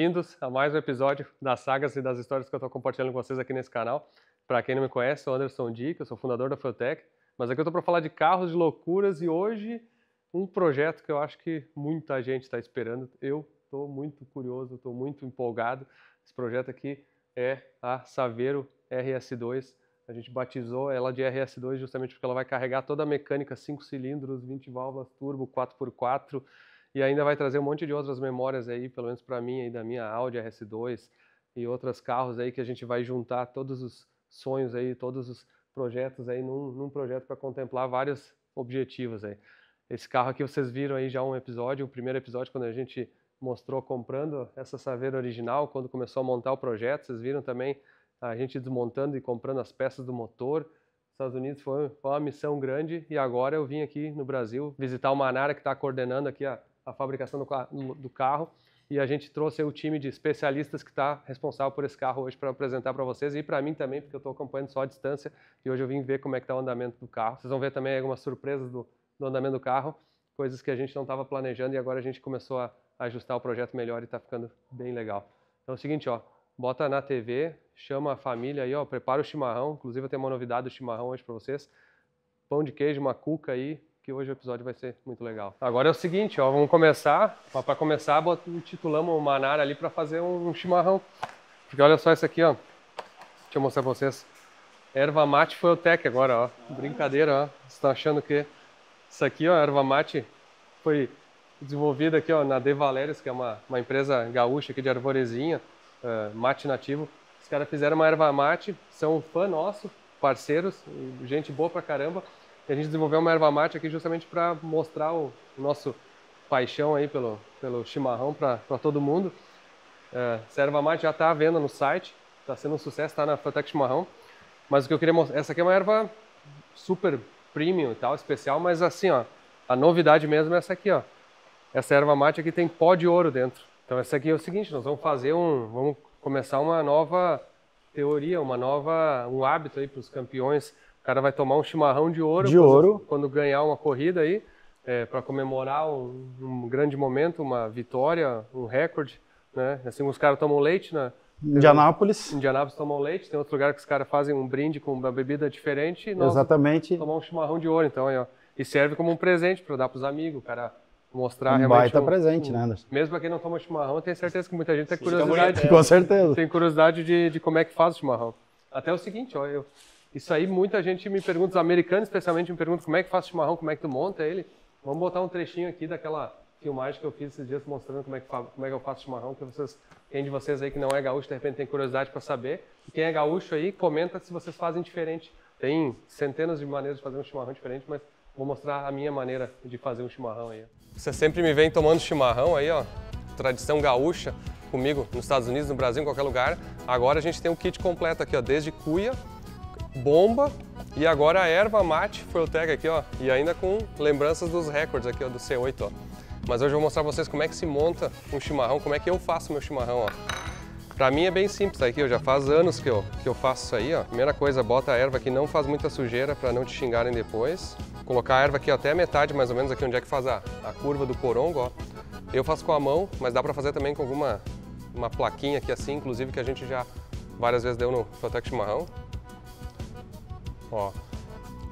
bem-vindos a mais um episódio das sagas e das histórias que eu estou compartilhando com vocês aqui nesse canal. Para quem não me conhece, sou Anderson Dick, eu sou fundador da Fueltech, mas aqui eu estou para falar de carros, de loucuras e hoje um projeto que eu acho que muita gente está esperando. Eu estou muito curioso, estou muito empolgado. Esse projeto aqui é a Saveiro RS2. A gente batizou ela de RS2 justamente porque ela vai carregar toda a mecânica 5 cilindros, 20 válvulas, turbo, 4x4 e ainda vai trazer um monte de outras memórias aí, pelo menos para mim, aí, da minha Audi RS2 e outros carros aí que a gente vai juntar todos os sonhos aí, todos os projetos aí num projeto para contemplar vários objetivos aí. Esse carro aqui vocês viram aí já um episódio, o primeiro episódio quando a gente mostrou comprando essa Saveiro original, quando começou a montar o projeto, vocês viram também a gente desmontando e comprando as peças do motor. Estados Unidos foi uma missão grande e agora eu vim aqui no Brasil visitar o Manara que está coordenando aqui a fabricação do carro e a gente trouxe o time de especialistas que está responsável por esse carro hoje para apresentar para vocês e para mim também, porque eu estou acompanhando só à distância e hoje eu vim ver como é que está o andamento do carro. Vocês vão ver também algumas surpresas do andamento do carro, coisas que a gente não estava planejando e agora a gente começou a ajustar o projeto melhor e está ficando bem legal. Então é o seguinte, ó, bota na TV, chama a família aí, ó, prepara o chimarrão. Inclusive eu tenho uma novidade do chimarrão hoje para vocês. Pão de queijo, uma cuca aí, que hoje o episódio vai ser muito legal. Agora é o seguinte, ó, vamos começar. Para começar, titulamos o Manara ali para fazer um chimarrão. Porque olha só isso aqui, ó. Deixa eu mostrar para vocês. Erva mate Fueltech agora, ó. Brincadeira, ó. Vocês estão achando que isso aqui, ó, erva mate foi desenvolvida aqui, ó, na De Valérios, que é uma empresa gaúcha aqui de arvorezinha, mate nativo. Os caras fizeram uma erva mate, são um fã nosso, parceiros, gente boa pra caramba. E a gente desenvolveu uma erva mate aqui justamente para mostrar o nosso paixão aí pelo chimarrão para todo mundo. Essa erva mate já está à venda no site, está sendo um sucesso, está na Fueltech Chimarrão. Mas o que eu queria mostrar, essa aqui é uma erva super premium e tal, especial, mas assim, ó, a novidade mesmo é essa aqui, ó. Essa erva mate aqui tem pó de ouro dentro. Então essa aqui é o seguinte, nós vamos fazer vamos começar uma nova teoria, um hábito aí para os campeões. O cara vai tomar um chimarrão de ouro quando ganhar uma corrida aí, para comemorar um grande momento, uma vitória, um recorde, né? Assim, os caras tomam leite Indianápolis. Indianápolis tomam leite, tem outro lugar que os caras fazem um brinde com uma bebida diferente e nós Exatamente. tomar um chimarrão de ouro, então aí, ó. E serve como um presente para dar para os amigos, o cara mostrar um realmente baita presente, né, Anderson? Mesmo para quem não toma chimarrão, eu tenho certeza que muita gente tem curiosidade. Com certeza. Tem curiosidade de como é que faz o chimarrão. Até o seguinte, ó, isso aí muita gente me pergunta, os americanos especialmente me perguntam como é que faz o chimarrão, como é que tu monta ele. Vamos botar um trechinho aqui daquela filmagem que eu fiz esses dias mostrando como é que eu faço chimarrão, que quem de vocês aí que não é gaúcho de repente tem curiosidade para saber. E quem é gaúcho aí, comenta se vocês fazem diferente. Tem centenas de maneiras de fazer um chimarrão diferente, mas vou mostrar a minha maneira de fazer um chimarrão aí. Você sempre me vem tomando chimarrão aí, ó, tradição gaúcha, comigo nos Estados Unidos, no Brasil, em qualquer lugar. Agora a gente tem um kit completo aqui, ó, desde cuia, bomba e agora a erva mate Fueltech aqui, ó, e ainda com lembranças dos recordes aqui, ó, do C8, ó. Mas hoje eu vou mostrar pra vocês como é que se monta um chimarrão, como é que eu faço meu chimarrão, ó. Pra mim é bem simples, tá aqui, ó, já faz anos que eu faço isso aí, ó. Primeira coisa, bota a erva que não faz muita sujeira pra não te xingarem depois. Colocar a erva aqui ó, até a metade, mais ou menos, aqui onde é que faz a curva do porongo, ó. Eu faço com a mão, mas dá pra fazer também com uma plaquinha aqui assim, inclusive que a gente já várias vezes deu no Fueltech Chimarrão. Ó,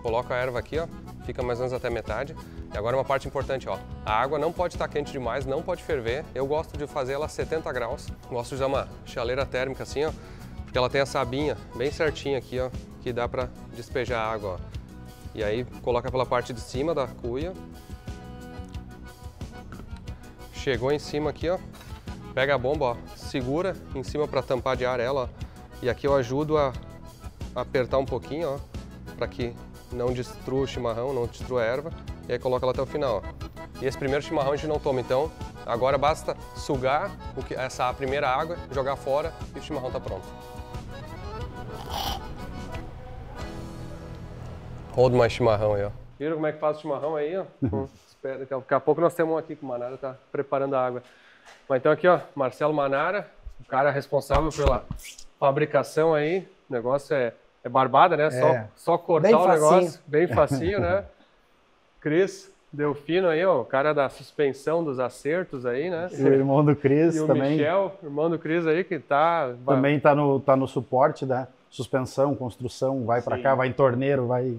coloca a erva aqui, ó, fica mais ou menos até a metade. E agora uma parte importante, ó, a água não pode estar quente demais, não pode ferver. Eu gosto de fazer ela a 70 graus. Gosto de usar uma chaleira térmica assim, ó, porque ela tem a sabinha bem certinha aqui, ó, que dá pra despejar a água, ó. E aí coloca pela parte de cima da cuia. Chegou em cima aqui, ó, pega a bomba, ó, segura em cima para tampar de ar ela, ó. E aqui eu ajudo a apertar um pouquinho, ó, para que não destrua o chimarrão, não destrua a erva. E aí coloca ela até o final, ó. E esse primeiro chimarrão a gente não toma, então agora basta sugar essa primeira água, jogar fora e o chimarrão tá pronto. Hold mais chimarrão aí, ó. Viram como é que faz o chimarrão aí, ó? Espera, daqui a pouco nós temos um aqui que o Manara tá preparando a água. Mas então aqui, ó, Marcelo Manara, o cara responsável pela fabricação aí. O negócio é barbada, né? Só cortar o negócio, bem facinho, né? Cris, Delfino aí, ó, o cara da suspensão dos acertos aí, né? E o irmão do Cris E o também. Michel, irmão do Cris aí, que tá... Também tá no suporte, né? Suspensão, construção, vai para cá, vai em torneiro, vai...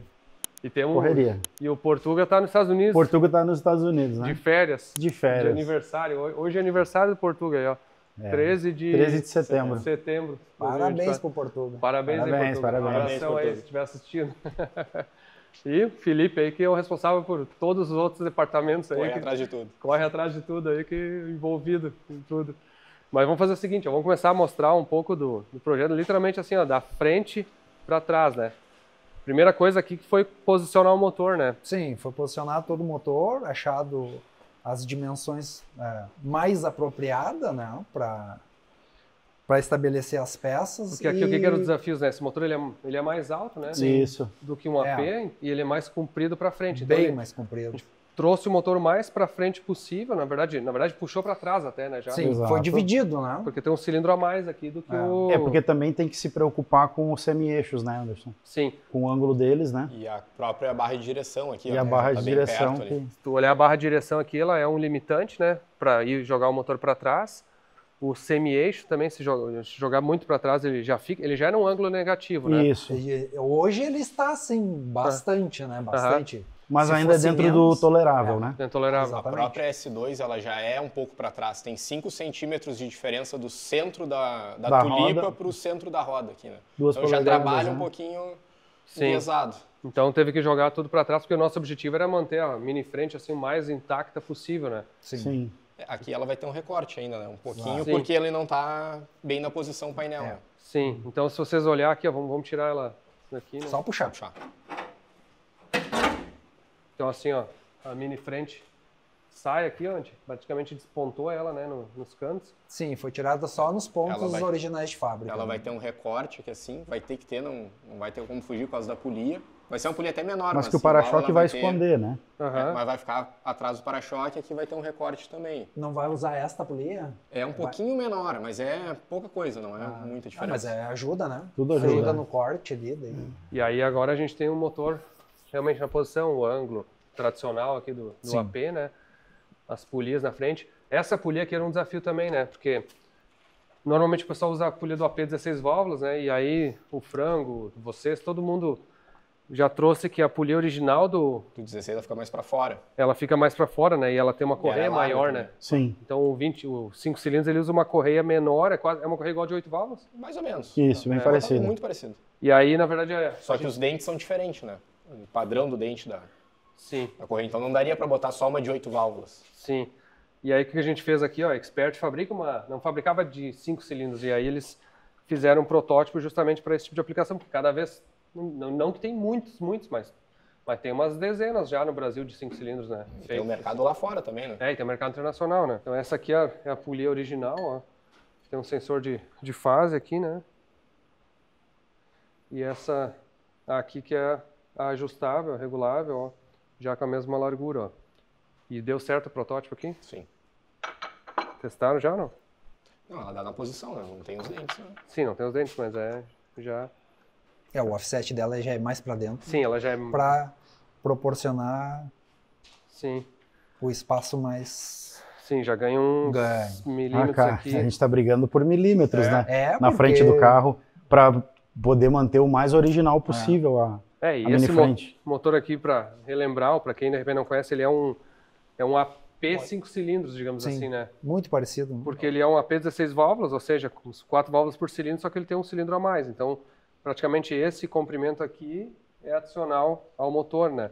E tem correria. E o Portuga tá nos Estados Unidos. Portuga tá nos Estados Unidos, né? De férias. De férias. De aniversário. Hoje é aniversário do Portuga aí, ó. 13 de setembro. Parabéns pro Portuga. Parabéns aí, Portuga. Parabéns. Abração aí, se estiver assistindo. E o Felipe aí, que é o responsável por todos os outros departamentos aí. Corre atrás de tudo. Corre atrás de tudo aí, que envolvido em tudo. Mas vamos fazer o seguinte, ó, vamos começar a mostrar um pouco do projeto, literalmente assim, ó, da frente para trás, né? Primeira coisa aqui que foi posicionar o motor, né? Sim, foi posicionar todo o motor, achado as dimensões mais apropriadas, né, para estabelecer as peças. Porque aqui o que eram os desafios, né? Esse motor ele é mais alto, né? Isso. Do que um AP e ele é mais comprido para frente. Então, Bem mais comprido. Trouxe o motor mais para frente possível, na verdade puxou para trás até, né? Já. Sim, Exato. foi dividido, né? Porque tem um cilindro a mais aqui do que o... É porque também tem que se preocupar com os semi-eixos, né, Anderson? Sim. Com o ângulo deles, né? E a própria barra de direção aqui. E ó, a barra tá de bem direção. perto ali. Se tu olhar a barra de direção aqui, ela é um limitante, né? Para ir jogar o motor para trás. O semi-eixo também, se jogar muito para trás, ele já é num ângulo negativo, né? Isso. E hoje ele está, assim, bastante, né? Bastante. Mas Se ainda fosse dentro menos, do tolerável, né? É tolerável. A Exatamente. própria S2 ela já é um pouco para trás, tem 5 centímetros de diferença do centro da tulipa para o centro da roda aqui, né? Duas Então já polegadas, trabalha né? um pouquinho Sim. pesado. Então teve que jogar tudo para trás, porque o nosso objetivo era manter a mini frente assim o mais intacta possível, né? Sim. Aqui ela vai ter um recorte ainda, né? Um pouquinho, Sim. porque ele não tá bem na posição painel. Né? Sim. Então se vocês olhar aqui, ó, vamos tirar ela daqui, né? Só puxar. Puxar. Então assim, ó, a mini frente sai aqui, ó, a gente praticamente despontou ela, né, nos cantos. Sim, foi tirada só nos pontos Ela vai- originais de fábrica. Ela vai ter um recorte aqui assim, vai ter que ter, não vai ter como fugir por causa da polia. Vai ser uma polia até menor, Mas que o igual para-choque ela vai ter- esconder, né? Aham. mas vai ficar atrás do para-choque, aqui vai ter um recorte também. Não vai usar esta polia? É um pouquinho menor, mas é pouca coisa, não é muita Mas diferença. ajuda, né? Tudo ajuda. no corte ali. Daí. E aí agora a gente tem um motor realmente na posição, o ângulo tradicional aqui do Sim. AP, né? As polias na frente. Essa polia aqui era um desafio também, né? Porque normalmente o pessoal usa a polia do AP 16 válvulas, né? E aí o Frango, vocês, todo mundo já trouxe que a polia original Do 16 vai ficar mais para fora. ela fica mais para fora, né? E ela tem uma ela correia é larga maior, também. né? Sim. Então o 5 cilindros ele usa uma correia menor, é uma correia igual de 8 válvulas. Mais ou menos. Isso, bem parecido. Muito parecido. E aí, na verdade, Só que os dentes são diferentes, né? O padrão do dente da sim. correia. Então não daria para botar só uma de 8 válvulas. Sim. E aí o que a gente fez aqui, ó, Expert fabrica não fabricava de 5 cilindros, e aí eles fizeram um protótipo justamente para esse tipo de aplicação, porque cada vez, não que tem muitos, mas tem umas dezenas já no Brasil de 5 cilindros, né? Tem o mercado lá fora também, né? E tem o mercado internacional, né? Então essa aqui é a polia original, ó. Tem um sensor de fase aqui, né? E essa aqui que é a ajustável, regulável, ó, já com a mesma largura, ó. E deu certo o protótipo aqui? Sim. Testaram já ou não? Não, ela dá na posição, né? Não tem os dentes, né? Sim, não tem os dentes, mas já... O offset dela já é mais para dentro. Sim, ela já é... Para proporcionar Sim, o espaço mais... sim, já ganha uns Ganha. milímetros Cara, aqui. a gente tá brigando por milímetros, né? Na porque- frente do carro, para poder manter o mais original possível a E a mini esse frente. motor aqui, para relembrar, para quem de repente não conhece, ele é um AP 5 cilindros, digamos Sim. assim, né? Muito parecido. Né? Porque ele é um AP 16 válvulas, ou seja, com 4 válvulas por cilindro, só que ele tem um cilindro a mais. Então, praticamente esse comprimento aqui é adicional ao motor, né?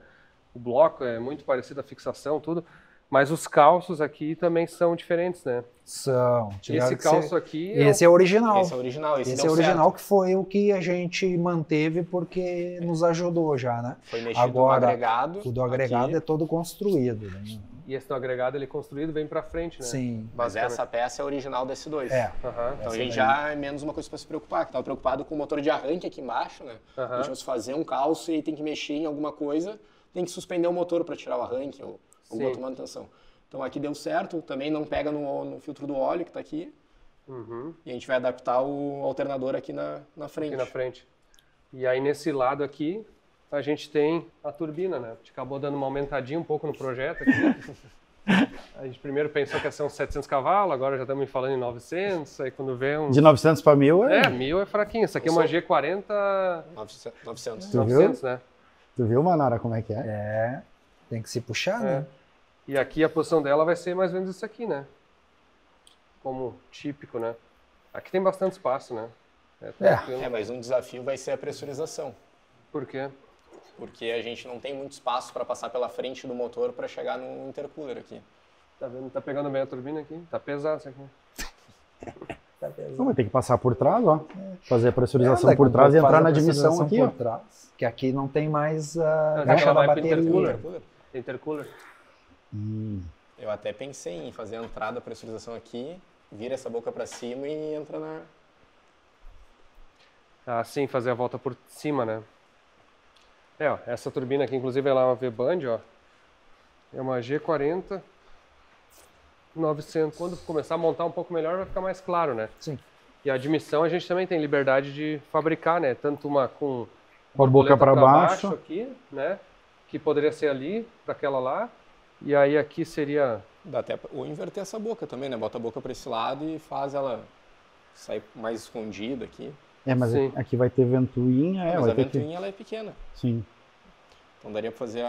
O bloco é muito parecido, a fixação, tudo. Mas os calços aqui também são diferentes, né? São. Esse calço aqui Esse é original. Esse é original, esse Esse deu é original certo. que foi o que a gente manteve porque nos ajudou já, né? Foi mexido Agora, no agregado. O do agregado aqui, é todo construído. Né? e esse do agregado ele é construído vem para frente, né? Sim. Mas essa peça é original da S2. É. Aham. Então a Essa gente daí. já é menos uma coisa para se preocupar, que estava preocupado com o motor de arranque aqui embaixo, né? Aham. A gente vai fazer um calço e tem que mexer em alguma coisa, tem que suspender o motor para tirar o arranque ou alguma Sim. outra manutenção. Então aqui deu certo, também não pega no filtro do óleo que está aqui, Uhum. e a gente vai adaptar o alternador aqui na frente. Aqui na frente. E aí nesse lado aqui, a gente tem a turbina, né? A gente acabou dando uma aumentadinha um pouco no projeto aqui. A gente primeiro pensou que ia ser uns 700 cavalos, agora já estamos falando em 900, aí quando vê um... De 900 para 1000 é... 1000 é fraquinho, isso aqui é uma G40... 900. 900, né? Tu viu, Manara, como é que é? É, tem que se puxar, né? E aqui a posição dela vai ser mais ou menos isso aqui, né? Como típico, né? Aqui tem bastante espaço, né? Tranquilo. Mas um desafio vai ser a pressurização. Por quê? Porque a gente não tem muito espaço para passar pela frente do motor para chegar no intercooler aqui. Tá vendo? Tá pegando bem a turbina aqui. Tá pesado isso aqui. Então vai ter que passar por trás, ó. Fazer a pressurização por trás e entrar na admissão aqui, ó. Trás, que aqui não tem mais a Ela caixa da vai pro bateria. intercooler. Intercooler. Eu até pensei em fazer a entrada da pressurização aqui, vira essa boca para cima e entra na... Ah, sim, fazer a volta por cima, né? Ó, essa turbina aqui, inclusive, ela é uma V-Band, ó. É uma G40 900. Quando começar a montar um pouco melhor, vai ficar mais claro, né? Sim. E a admissão a gente também tem liberdade de fabricar, né? Tanto uma com a boca para baixo aqui, né? Que poderia ser ali, para aquela lá. E aí aqui seria... Dá até ou inverter essa boca também, né? Bota a boca para esse lado e faz ela sair mais escondida aqui. Mas sim. Aqui vai ter ventoinha, Mas vai a ventoinha ela é pequena. Sim. Então daria para fazer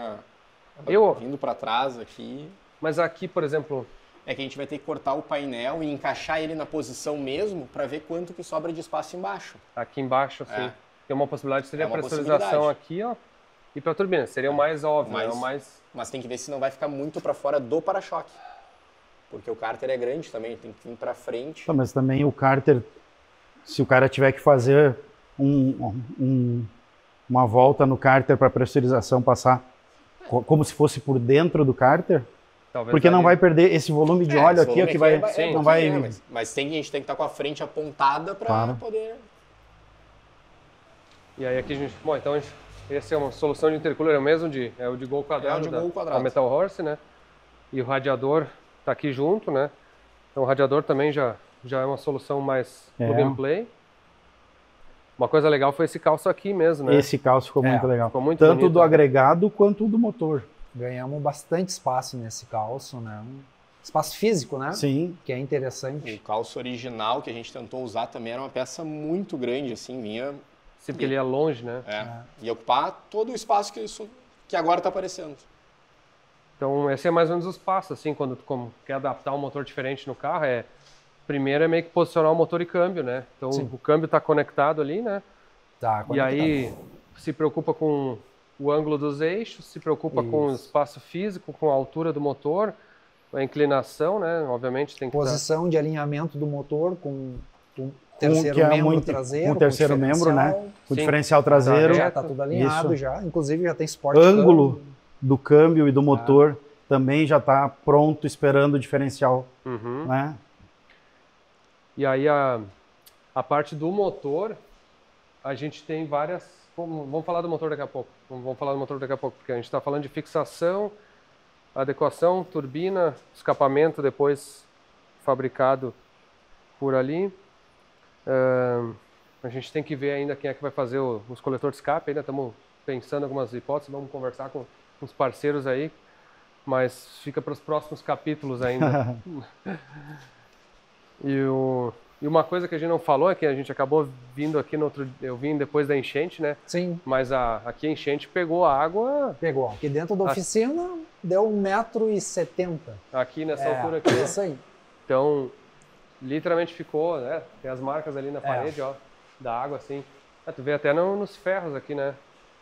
vindo para trás aqui. Mas aqui, por exemplo... É que a gente vai ter que cortar o painel e encaixar ele na posição mesmo para ver quanto que sobra de espaço embaixo. Aqui embaixo, sim. Tem uma possibilidade, seria a uma pressurização aqui, ó. E para a turbina, seria o mais óbvio, né? Mas tem que ver se não vai ficar muito para fora do para-choque. Porque o cárter é grande também, tem que vir para frente. Mas também o cárter, se o cara tiver que fazer uma volta no cárter para a pressurização passar como se fosse por dentro do cárter, talvez porque não vai perder esse volume de óleo aqui, ó, que vai... não vai... Mas a gente tem que estar com a frente apontada para poder... E aí aqui a gente... Bom, então essa é uma solução de intercooler, é o mesmo é o de Gol quadrado, da Metal Horse, né? E o radiador tá aqui junto, né? Então o radiador também já é uma solução mais plug and play. Uma coisa legal foi esse calço aqui mesmo, né? Esse calço ficou muito legal. Ficou muito tanto bonito, do agregado quanto do motor. Ganhamos bastante espaço nesse calço, né? Espaço físico, né? Sim. Que é interessante. O calço original que a gente tentou usar também era uma peça muito grande, assim, vinha... Sim, porque ele ia longe, né? Ia ocupar todo o espaço que agora está aparecendo. Então, esse é mais ou menos os passos, assim, quando tu quer adaptar um motor diferente no carro, primeiro é meio que posicionar o motor e câmbio, né? Então, o câmbio está conectado ali, né? Tá conectado. E aí, se preocupa com o ângulo dos eixos, se preocupa com o espaço físico, com a altura do motor, a inclinação, né? Obviamente tem que posição de alinhamento do motor com terceiro membro traseiro, com o terceiro membro, né? O diferencial traseiro. Já tá tudo alinhado já, inclusive já tem suporte. Ângulo do câmbio e do motor também já está pronto, esperando o diferencial, né? E aí a parte do motor, a gente tem várias... Vamos falar do motor daqui a pouco. Vamos falar do motor daqui a pouco, porque a gente está falando de fixação, adequação, turbina, escapamento depois fabricado por ali. A gente tem que ver ainda quem é que vai fazer os coletores de escape, ainda estamos pensando em algumas hipóteses, vamos conversar com os parceiros aí, mas fica para os próximos capítulos ainda. E uma coisa que a gente não falou é que a gente acabou vindo aqui eu vim depois da enchente, né? Sim. Mas aqui a enchente pegou a água... Pegou. Aqui dentro da oficina deu 1,70 m. Aqui nessa altura aqui. É isso aí. Então, literalmente ficou, né? Tem as marcas ali na parede, ó, da água, assim. Tu vê até nos ferros aqui, né?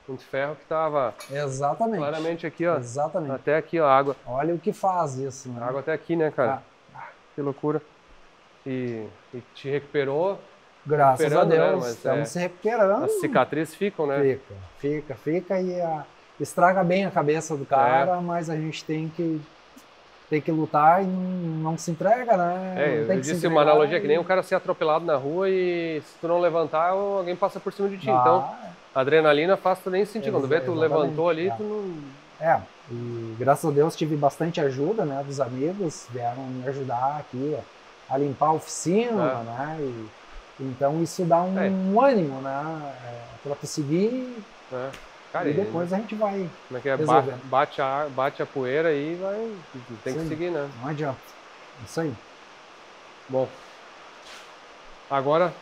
Um ferro que tava... Exatamente. Claramente aqui, ó. Exatamente. Até aqui, ó, a água. Olha o que faz isso, né? A água até aqui, né, cara? Que loucura. E te recuperou. Graças a Deus, né? Mas, estamos se recuperando. As cicatrizes ficam, né? Fica e estraga bem a cabeça do cara, mas a gente tem que lutar e não se entrega, né? Eu disse uma analogia que nem um cara ser atropelado na rua e se tu não levantar, alguém passa por cima de ti. Então, a adrenalina faz tu nem sentir. Quando vê, tu levantou ali, tu não... E graças a Deus tive bastante ajuda, né, dos amigos, vieram me ajudar aqui a limpar a oficina, né? Então isso dá um ânimo, né? Para conseguir Cara, e depois a gente vai como é que é? resolvendo. Bate a poeira e vai. Tem que seguir, né? Não adianta. Isso aí. Bom. Agora,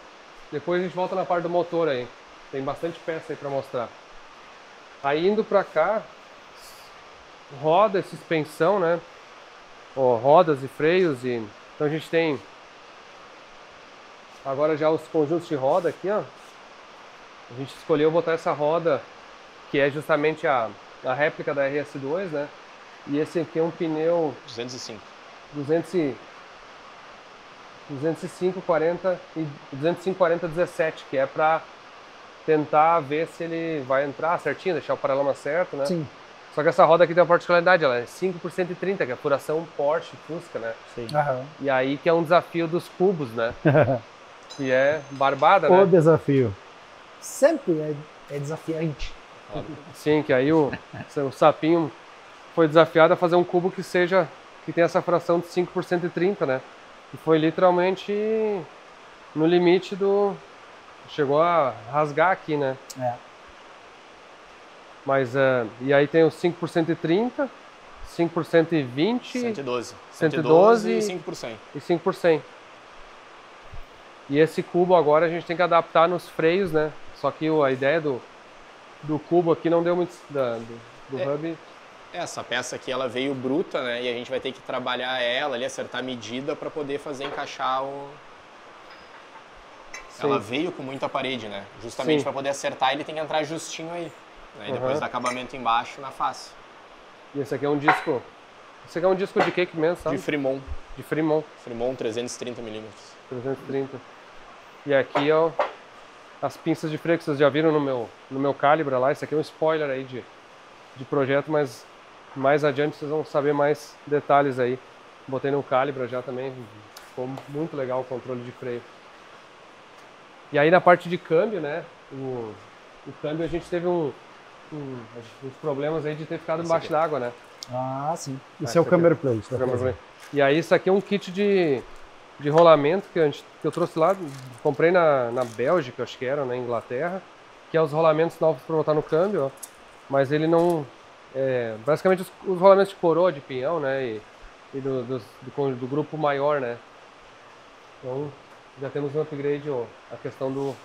depois a gente volta na parte do motor aí. Tem bastante peça aí para mostrar. Aí indo para cá, roda e suspensão, né? Ó, rodas e freios e então a gente tem agora já os conjuntos de roda aqui, ó. A gente escolheu botar essa roda que é justamente a réplica da RS2, né? E esse aqui é um pneu 205. 205/40/17, que é para tentar ver se ele vai entrar certinho, deixar o paralama certo, né? Sim. Só que essa roda aqui tem uma particularidade, ela é 5/130, que é a furação Porsche, Fusca, né? Sim. E aí que é um desafio dos cubos, né? Que é barbada, né? O desafio. Sempre é desafiante. Sim, que aí o sapinho foi desafiado a fazer um cubo que tenha essa fração de 5/130, né? E foi literalmente no limite chegou a rasgar aqui, né? É. Mas, e aí tem o 5/130, 5/120... 112. 112 e 5%. E 5%. E esse cubo agora a gente tem que adaptar nos freios, né? Só que a ideia do cubo aqui não deu muito... do hub... Essa peça aqui, ela veio bruta, né? E a gente vai ter que trabalhar ela ali, acertar a medida para poder fazer encaixar o... Sim. Ela veio com muita parede, né? Justamente Sim. para poder acertar, ele tem que entrar justinho aí. Né? E depois do acabamento embaixo, na face. E esse aqui é um disco... Esse aqui é um disco de que mesmo, sabe? De Fremont. De Fremont. Fremont 330mm. 330. E aqui, ó, as pinças de freio que vocês já viram no meu Calibra lá. Esse aqui é um spoiler aí de projeto, mas mais adiante vocês vão saber mais detalhes aí. Botei no Calibra já também, ficou muito legal o controle de freio. E aí na parte de câmbio, né, o câmbio a gente teve uns problemas aí de ter ficado embaixo d'água, né. Ah, sim. Esse é o camber plate. E aí isso aqui é um kit de rolamento que eu trouxe lá, comprei na Bélgica, acho que era, na Inglaterra, que é os rolamentos novos para botar no câmbio, ó. Mas ele não... basicamente os rolamentos de coroa, de pinhão, né, e do grupo maior, né. Então já temos um upgrade, ó, a questão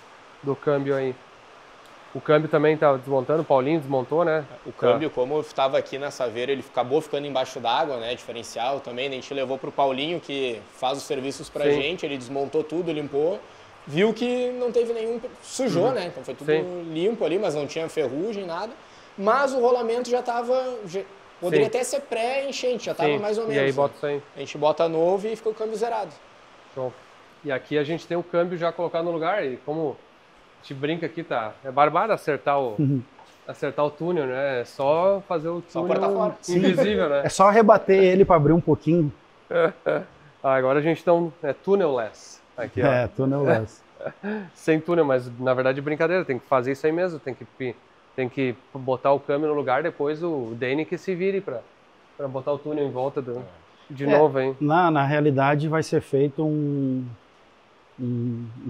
do câmbio aí. O câmbio também tá desmontando, o Paulinho desmontou, né? O câmbio, como estava aqui na Saveiro, ele acabou ficando embaixo d'água, né? Diferencial também. A gente levou pro Paulinho, que faz os serviços pra gente. Ele desmontou tudo, limpou. Viu que não teve nenhum... Sujou, né? Então foi tudo limpo ali, mas não tinha ferrugem, nada. Mas o rolamento já estava... Poderia até ser pré-enchente, já estava mais ou menos. E aí bota isso aí. A gente bota novo e fica o câmbio zerado. Show. E aqui a gente tem o câmbio já colocado no lugar e como... A gente brinca aqui, tá? É barbado acertar o túnel, né? É só fazer o túnel invisível, né? É só rebater ele para abrir um pouquinho. Agora a gente é tunnel-less. Aqui, ó. Tunnel-less. Sem túnel, mas na verdade brincadeira, tem que fazer isso aí mesmo, tem que botar o câmbio no lugar, depois o Danny que se vire para botar o túnel em volta de novo, hein? Na realidade vai ser feito um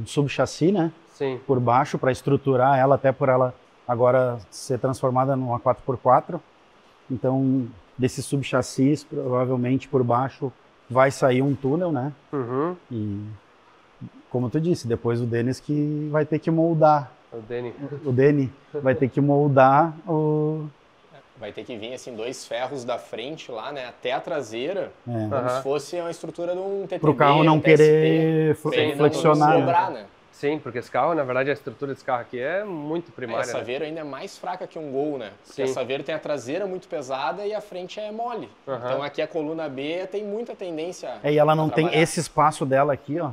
subchassi, né? Sim. Por baixo, para estruturar ela, até por ela agora ser transformada numa 4x4. Então, desses subchassis, provavelmente por baixo vai sair um túnel, né? Uhum. E, como tu disse, depois o Denis que vai ter que moldar. O Danny vai ter que moldar o... Vai ter que vir, assim, 2 ferros da frente lá, né? Até a traseira, como se fosse uma estrutura de um TTB, para o carro não querer flexionar. Dobrar, né? Sim, porque esse carro, na verdade, a estrutura desse carro aqui é muito primária. A Saveiro ainda é mais fraca que um Gol, né? Porque a Saveiro tem a traseira muito pesada e a frente é mole. Então aqui a coluna B tem muita tendência e ela não tem esse espaço dela aqui, ó.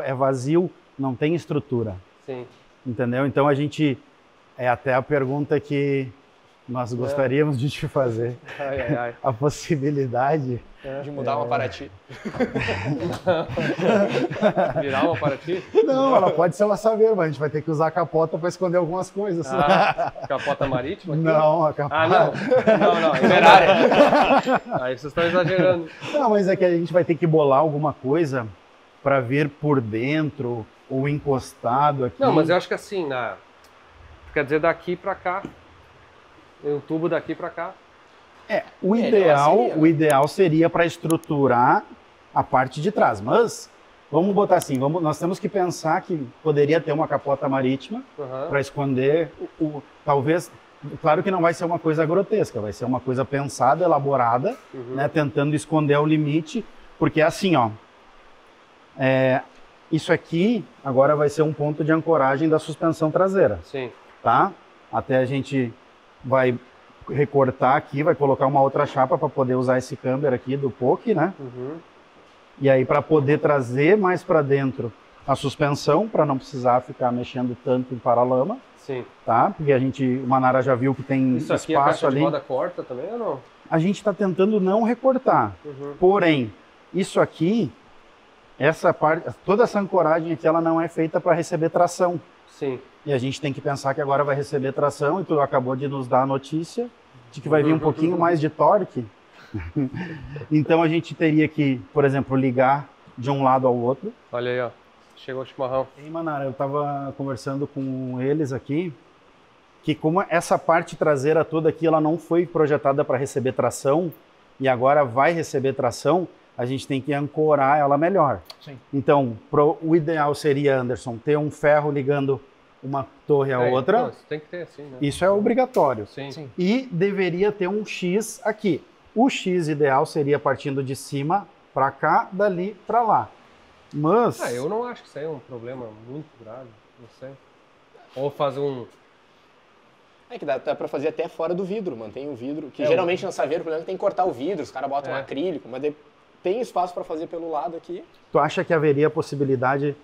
É vazio, não tem estrutura. Sim. Entendeu? Então a gente... É até a pergunta que nós gostaríamos de te fazer. A possibilidade... De mudar uma Paraty. Virar uma Paraty? Não, ela pode ser uma Saveiro, mas a gente vai ter que usar a capota para esconder algumas coisas. Capota marítima? Aqui? Não, a capota... Não, Ferrari. Aí vocês estão exagerando. Não, mas é que a gente vai ter que bolar alguma coisa para vir por dentro ou encostado aqui. Não, mas eu acho que assim, quer dizer, daqui para cá, um tubo daqui para cá. O ideal seria para estruturar a parte de trás, mas vamos botar assim, nós temos que pensar que poderia ter uma capota marítima para esconder talvez, claro que não vai ser uma coisa grotesca, vai ser uma coisa pensada, elaborada, né, tentando esconder o limite, porque assim, ó, isso aqui agora vai ser um ponto de ancoragem da suspensão traseira. Sim. Tá? Até a gente vai recortar aqui, vai colocar uma outra chapa para poder usar esse câmber aqui do POC, né? E aí para poder trazer mais para dentro a suspensão, para não precisar ficar mexendo tanto em paralama. Sim. Tá? Porque o Manara já viu que tem isso aqui espaço a caixa ali. De roda corta também ou não? A gente está tentando não recortar. Porém, isso aqui, essa parte, toda essa ancoragem aqui, ela não é feita para receber tração. Sim. E a gente tem que pensar que agora vai receber tração, e tu acabou de nos dar a notícia de que vai vir um pouquinho mais de torque. Então a gente teria que, por exemplo, ligar de um lado ao outro. Olha aí, ó. Chegou o chimarrão. E, Manara, eu estava conversando com eles aqui, que como essa parte traseira toda aqui, ela não foi projetada para receber tração, e agora vai receber tração, a gente tem que ancorar ela melhor. Sim. Então, o ideal seria, Anderson, ter um ferro ligando uma torre à outra. Não, isso tem que ter assim, né? Isso é obrigatório. Sim. E deveria ter um X aqui. O X ideal seria partindo de cima para cá, dali para lá. Mas... eu não acho que isso aí é um problema muito grave, não sei. Ou fazer um... Que dá para fazer até fora do vidro, mantém o vidro, que geralmente na Saveiro o problema é que tem que cortar o vidro, os caras botam um acrílico, mas tem espaço para fazer pelo lado aqui. Tu acha que haveria possibilidade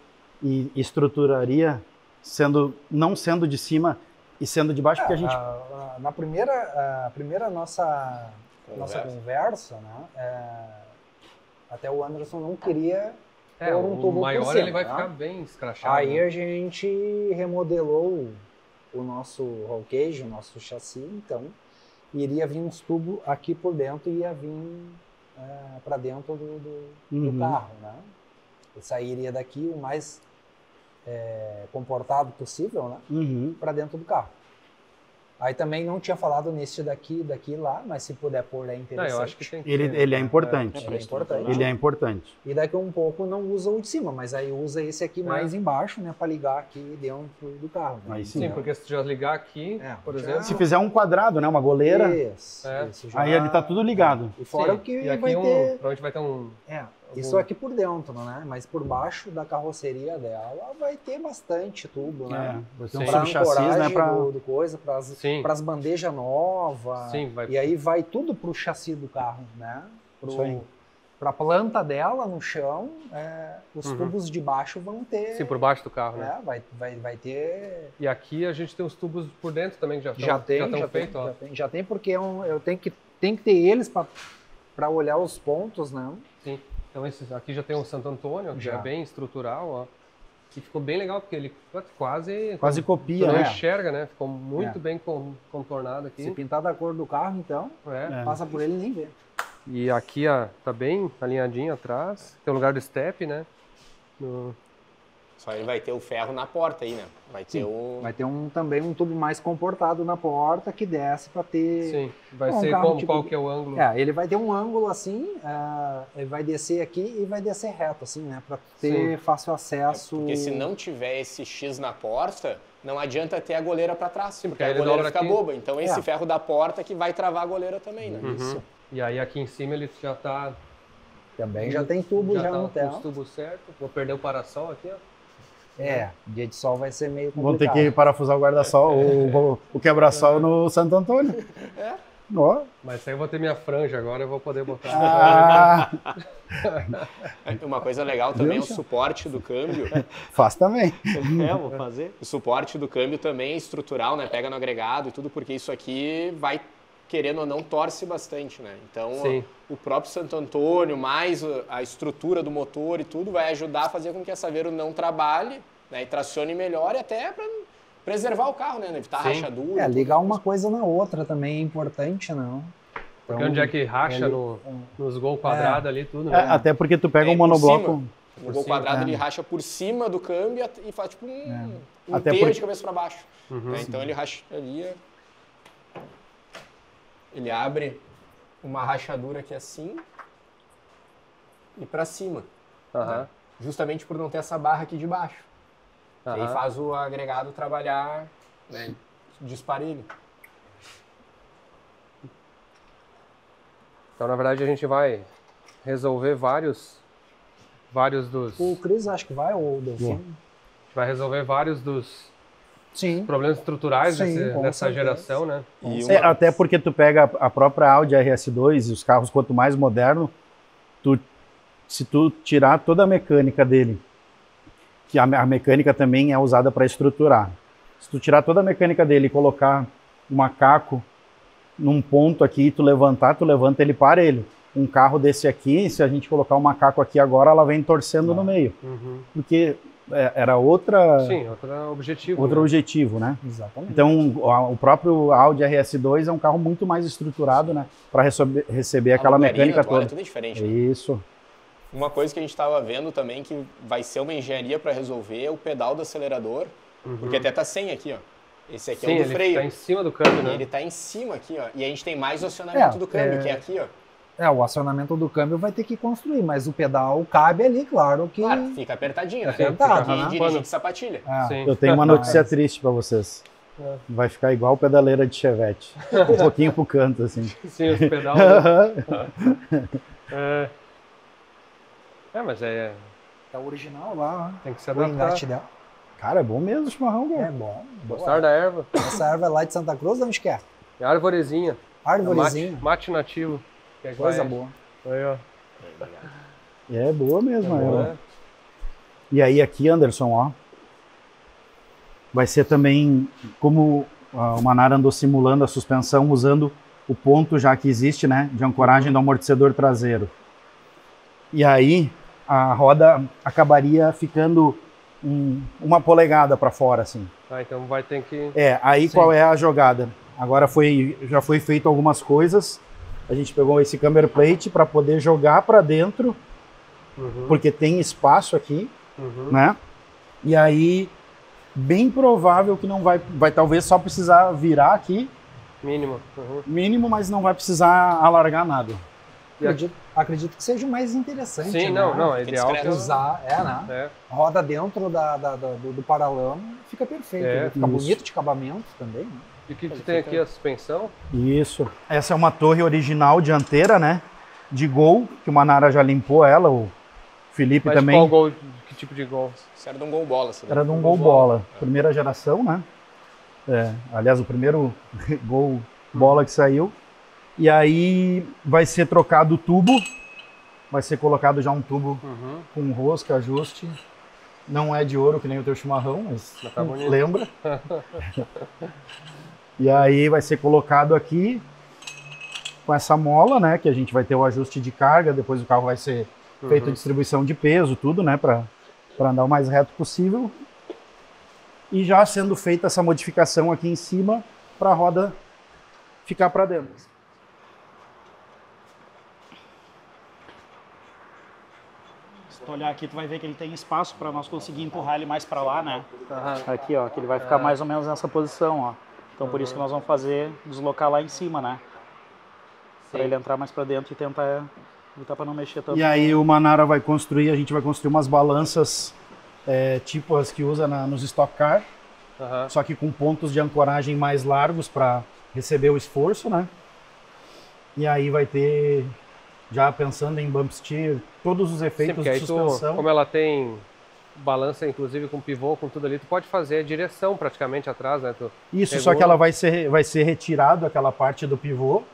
e estruturaria não sendo de cima e sendo de baixo? Porque a gente... Na primeira nossa conversa, né, até o Anderson não queria pôr um tubo o maior por cima, ele vai né? ficar bem escrachado. Aí a gente remodelou o nosso roll cage, o nosso chassi, então iria vir uns tubos aqui por dentro e ia vir para dentro do carro, né? E sairia daqui o mais comportado possível, né? Para dentro do carro. Aí também não tinha falado nesse daqui lá, mas se puder pôr é interessante. Eu acho que tem que ele é importante. Ele é importante. E daqui um pouco não usa o de cima, mas aí usa esse aqui mais embaixo, né, para ligar aqui dentro do carro. Né? Aí sim. Sim, porque se tu já ligar aqui, por exemplo... Se fizer um quadrado, né, uma goleira, isso já... aí ele tá tudo ligado. E fora o que e aqui vai ter... Provavelmente vai ter um... Isso aqui por dentro, né? Mas por baixo da carroceria dela vai ter bastante tubo, né? Vai ter um subchassis, né? Para as bandejas novas. Sim, E aí vai tudo para o chassi do carro, né? Para a planta dela no chão, os tubos de baixo vão ter... Sim, por baixo do carro, né? Vai ter... E aqui a gente tem os tubos por dentro também, que já estão feitos, ó. Já tem, porque eu tenho que ter eles para olhar os pontos, né? Sim. Então esse aqui já tem o Santo Antônio, que já é bem estrutural, ó. E ficou bem legal, porque ele quase copia, tu não né? enxerga, né? Ficou muito bem contornado aqui. Se pintar da cor do carro, então, passa por ele e nem vê. E aqui, ó, tá bem alinhadinho atrás. Tem o lugar do step, né? Só ele vai ter o ferro na porta aí, né? Vai ter também um tubo mais comportado na porta que desce para ter... Sim, vai ser como, qual que é o ângulo? Ele vai ter um ângulo assim, ele vai descer aqui e vai descer reto, assim, né? Para ter fácil acesso... Porque se não tiver esse X na porta, não adianta ter a goleira para trás, sim, porque a goleira fica boba. Então esse ferro da porta que vai travar a goleira também, né? Isso. E aí aqui em cima ele já tá... Também já tem tubo já no teto. Com os tubos certos. Vou perder o para-sol aqui, ó. Dia de sol vai ser meio complicado. Vão ter que parafusar o guarda-sol, o quebra-sol no Santo Antônio. Mas aí eu vou ter minha franja agora, eu vou poder botar. Uma coisa legal também é o suporte do câmbio. Faz também. Vou fazer. O suporte do câmbio também é estrutural, né? Pega no agregado e tudo, porque isso aqui vai, querendo ou não, torce bastante, né? Então, o próprio Santo Antônio, mais a estrutura do motor e tudo, vai ajudar a fazer com que a Saveiro não trabalhe, né? E tracione melhor e até para preservar o carro, né? Evitar rachadura. Ligar uma coisa na outra também é importante, não? Porque onde é que racha nos gol quadrado ali, tudo, né? Até porque tu pega um monobloco... O gol quadrado ele racha por cima do câmbio e faz tipo um T de cabeça para baixo. Então ele racharia... ele abre uma rachadura aqui assim e para cima. Né? Justamente por não ter essa barra aqui de baixo. E aí faz o agregado trabalhar, né, disparelho. Então, na verdade, a gente vai resolver vários dos... O Cris acho que vai, ou o Delfim? A gente vai resolver vários dos Sim. problemas estruturais dessa geração, né? Até porque tu pega a própria Audi RS2 e os carros quanto mais moderno, se tu tirar toda a mecânica dele, que a mecânica também é usada para estruturar, se tu tirar toda a mecânica dele e colocar um macaco num ponto aqui, tu levanta ele parelho. Um carro desse aqui, se a gente colocar um macaco aqui agora, ela vem torcendo no meio. Porque era outra... Sim, outro objetivo. Outro objetivo, né? Exatamente. Então, o próprio Audi RS2 é um carro muito mais estruturado, né? Para receber aquela mecânica toda. É tudo diferente, né? Isso. Uma coisa que a gente estava vendo também, que vai ser uma engenharia para resolver, é o pedal do acelerador. Porque até tá sem aqui, ó. Esse aqui é o do freio. Ele tá em cima do câmbio, né? Ele tá em cima aqui, ó. E a gente tem mais o acionamento do câmbio, que é aqui, ó. O acionamento do câmbio vai ter que construir, mas o pedal cabe ali, claro que... Claro, fica apertadinho, né? Apertado, E dirigir de sapatilha. Eu tenho uma notícia triste para vocês. Vai ficar igual pedaleira de Chevette. Um pouquinho pro canto, assim. Sim, os pedal. Mas Tá original lá, tem que se o adaptar. engate dela. Cara, é bom mesmo o chimarrão, cara. É bom. Gostar da erva. Essa erva é lá de Santa Cruz, de onde que é? É arvorezinha. Arvorezinha. Mate nativo. Que Coisa boa. Aí, ó. É boa mesmo, É boa, né? E aí aqui, Anderson, ó, vai ser também, como o Manara andou simulando a suspensão, usando o ponto já que existe, né, de ancoragem do amortecedor traseiro. E aí a roda acabaria ficando uma polegada para fora, assim. Então vai ter que... Aí qual é a jogada? Agora já foi feito algumas coisas. A gente pegou esse camber plate para poder jogar para dentro, porque tem espaço aqui, né? E aí, bem provável que não vai talvez só precisar virar aqui. Mínimo. Mínimo, mas não vai precisar alargar nada. Acredito que seja o mais interessante. Sim, né? não, é ideal. Usar, né? Roda dentro do paralama, fica perfeito. Fica bonito de acabamento também, né? E o que tem aqui? A suspensão? Isso. Essa é uma torre original dianteira, né? De Gol, que o Manara já limpou ela, o Felipe também. Qual Gol? Que tipo de Gol? Isso era de um Gol Bola. Era de um Gol Bola. Primeira geração, né? Aliás, o primeiro Gol Bola que saiu. E aí vai ser trocado o tubo. Vai ser colocado já um tubo com rosca, ajuste. Não é de ouro que nem o teu chimarrão, mas tá bonito. Lembra? E aí vai ser colocado aqui com essa mola, né? Que a gente vai ter o ajuste de carga, depois o carro vai ser feito distribuição de peso, tudo, né? Para andar o mais reto possível. E já sendo feita essa modificação aqui em cima para a roda ficar para dentro. Se tu olhar aqui, tu vai ver que ele tem espaço para nós conseguir empurrar ele mais para lá, né? Aqui, ó, que ele vai ficar mais ou menos nessa posição, ó. Então por isso que nós vamos deslocar lá em cima, né? Para ele entrar mais para dentro e tentar para não mexer tanto. E aí o Manara vai construir, a gente vai construir umas balanças tipo as que usa nos Stock Car, só que com pontos de ancoragem mais largos para receber o esforço, né? E aí vai ter, já pensando em bump steer, todos os efeitos de suspensão. Como ela tem balança, inclusive com pivô, com tudo ali, tu pode fazer a direção praticamente atrás, né? Isso, só que ela vai ser retirado aquela parte do pivô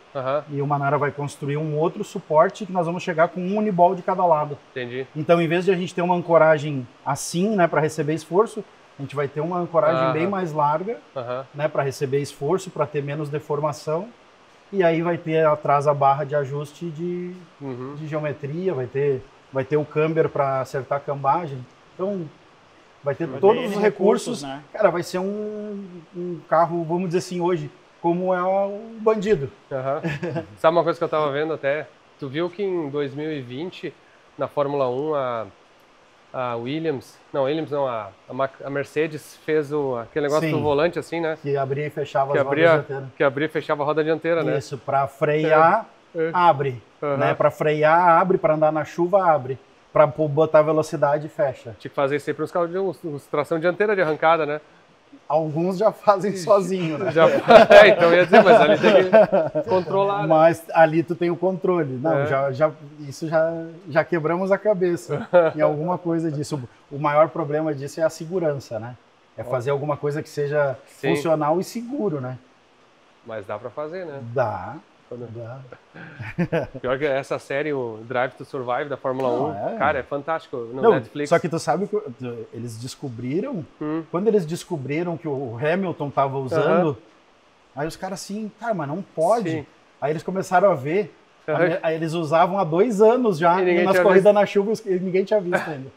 e o Manara vai construir um outro suporte que nós vamos chegar com um uniball de cada lado. Entendi. Então, em vez de a gente ter uma ancoragem assim, né, para receber esforço, a gente vai ter uma ancoragem bem mais larga, né, para receber esforço, para ter menos deformação. E aí vai ter atrás a barra de ajuste de geometria, vai ter o camber para acertar a cambagem. Então, vai ter todos os recursos, né? Cara, vai ser um carro, vamos dizer assim, hoje, como é o bandido. Sabe uma coisa que eu tava vendo até? Tu viu que em 2020, na Fórmula 1, a Williams, não, a Mercedes fez aquele negócio do volante assim, né? Que abria e fechava as rodas dianteiras. Que abria e fechava a roda dianteira, né? Isso, para frear, abre. Né? Para frear, abre, para andar na chuva, abre. Para botar velocidade, fecha. Tinha que fazer sempre uns carros de tração dianteira de arrancada, né? Alguns já fazem sozinho, né? Então eu ia dizer, mas ali tem que controlar. Né? Mas ali tu tem o controle. Não, isso já quebramos a cabeça em alguma coisa disso. O maior problema disso é a segurança, né? É fazer alguma coisa que seja funcional e seguro, né? Mas dá para fazer, né? Dá. Pior que essa série, o Drive to Survive da Fórmula 1, cara, é fantástico no Netflix. Só que tu sabe que eles descobriram, quando eles descobriram que o Hamilton tava usando, aí os caras assim, cara, mas não pode. Sim. Aí eles começaram a ver, aí eles usavam há 2 anos já, nas corridas na chuva, e ninguém tinha visto ainda.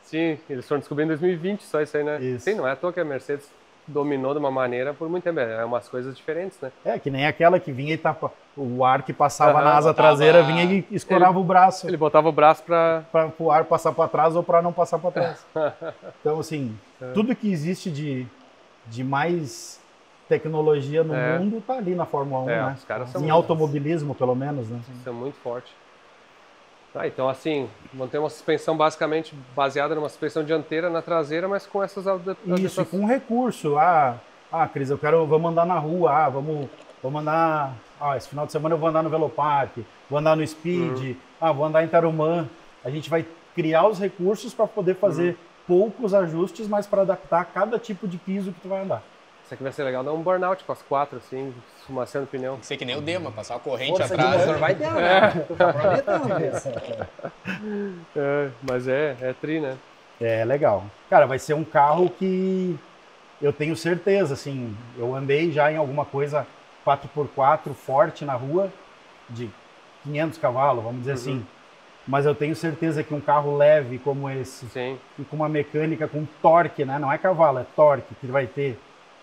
Sim, eles foram descobrir em 2020 só isso aí, né? Isso. Sim, não é à toa que a Mercedes dominou de uma maneira por muito tempo, é umas coisas diferentes, né? É, que nem aquela que vinha e tapa, o ar que passava na asa traseira vinha e escorava o braço. Ele botava o braço para o ar passar para trás ou para não passar para trás. Então, assim, tudo que existe de mais tecnologia no mundo tá ali na Fórmula 1, né? Os caras são em automobilismo, pelo menos, né? Isso é muito forte. Então, assim, vão ter uma suspensão basicamente baseada numa suspensão dianteira na traseira, mas com essas adaptações. Isso, com um recurso. Cris, vamos andar na rua, vamos andar... esse final de semana eu vou andar no Velopark, vou andar no Speed, vou andar em Tarumã. A gente vai criar os recursos para poder fazer poucos ajustes, mas para adaptar a cada tipo de piso que tu vai andar. Isso aqui vai ser legal, dar um burnout com as 4, assim, fumaçando o pneu. Isso aqui nem o Dema, passar a corrente Força atrás. De motor vai ter, né? Tá prometendo isso. Mas é tri, né? É legal. Cara, vai ser um carro que eu tenho certeza, assim, eu andei já em alguma coisa 4x4 forte na rua, de 500 cavalos, vamos dizer assim. Mas eu tenho certeza que um carro leve como esse, e com uma mecânica com torque, né? Não é cavalo, é torque que vai ter.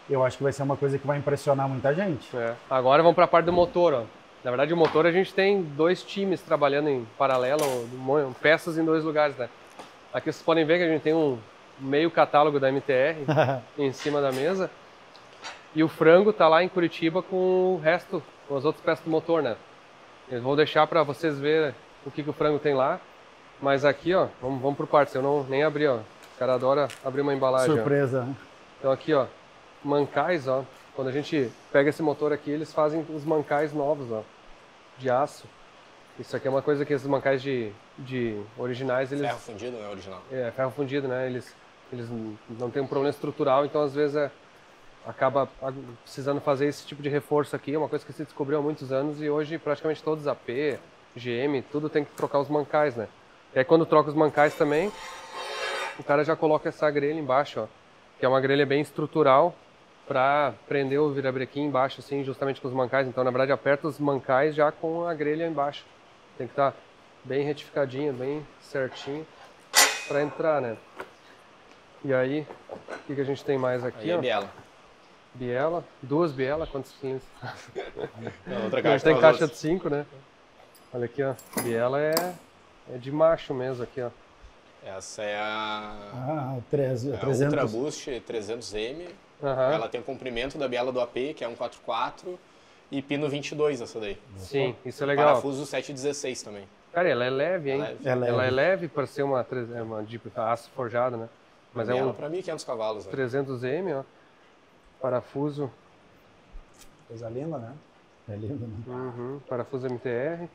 Eu acho que vai ser uma coisa que vai impressionar muita gente. Agora vamos para a parte do motor, ó. Na verdade, o motor a gente tem 2 times trabalhando em paralelo, peças em 2 lugares, né? Aqui vocês podem ver que a gente tem um meio catálogo da MTR em cima da mesa. E o Frango tá lá em Curitiba com o resto, com as outras peças do motor, né? Eu vou deixar para vocês verem o que o Frango tem lá. Mas aqui, ó, vamos por partes. Eu nem abri, ó. O cara adora abrir uma embalagem. Surpresa. Ó. Então aqui, ó. Mancais, ó. Quando a gente pega esse motor aqui, eles fazem os mancais novos, ó, de aço. Isso aqui é uma coisa que esses mancais de originais, eles... Ferro fundido, não é original? Ferro fundido, né? Eles não tem um problema estrutural, então às vezes acaba precisando fazer esse tipo de reforço aqui. É uma coisa que se descobriu há muitos anos e hoje praticamente todos AP, GM, tudo tem que trocar os mancais, né? E aí quando troca os mancais também, o cara já coloca essa grelha embaixo, ó, que é uma grelha bem estrutural, para prender o virabrequim embaixo, assim, justamente com os mancais. Então, na verdade, aperta os mancais já com a grelha embaixo. Tem que estar bem retificadinho, bem certinho para entrar, né? E aí, o que a gente tem mais aqui? Aí é biela. 2 bielas, quantos cilindros? Outra caixa. A gente tem caixa de 5, né? Olha aqui, ó. Biela é de macho mesmo aqui, ó. Essa é a 300. Ultra Boost 300M. Ela tem o comprimento da biela do AP, que é 144, e pino 22 essa daí. Sim, isso é legal. Parafuso 716 também. Cara, ela é leve, hein? Ela é leve para ser uma de aço forjado, né? Mas é para 1.500 cavalos. 300M, ó. Parafuso. Coisa linda, né? É lindo, né? Parafuso MTR.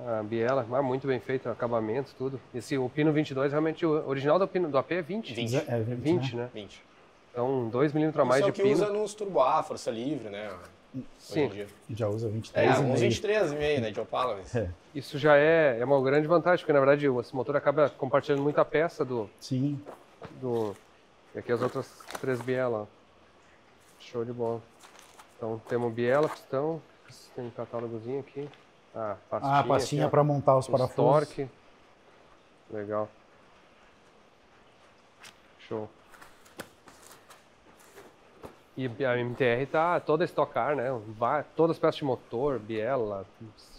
A biela, muito bem feito, acabamento, tudo. O pino 22, realmente, o original do AP é 20. 20, né? 20. Então, 2 milímetros a mais de pino. Isso é o que usa nos Turbo A, Força Livre, né? Sim. Já usa 23,5. Uns 23,5, né, de Opala. Mas... Isso já é uma grande vantagem, porque, na verdade, esse motor acaba compartilhando muita peça do... Sim. E aqui as outras 3 bielas. Show de bola. Então, temos biela, pistão, tem um catálogozinho aqui. Pastinha para montar os parafusos. Torque. Legal. Show. E a MTR tá toda Stock Car, né? Todas as peças de motor, biela,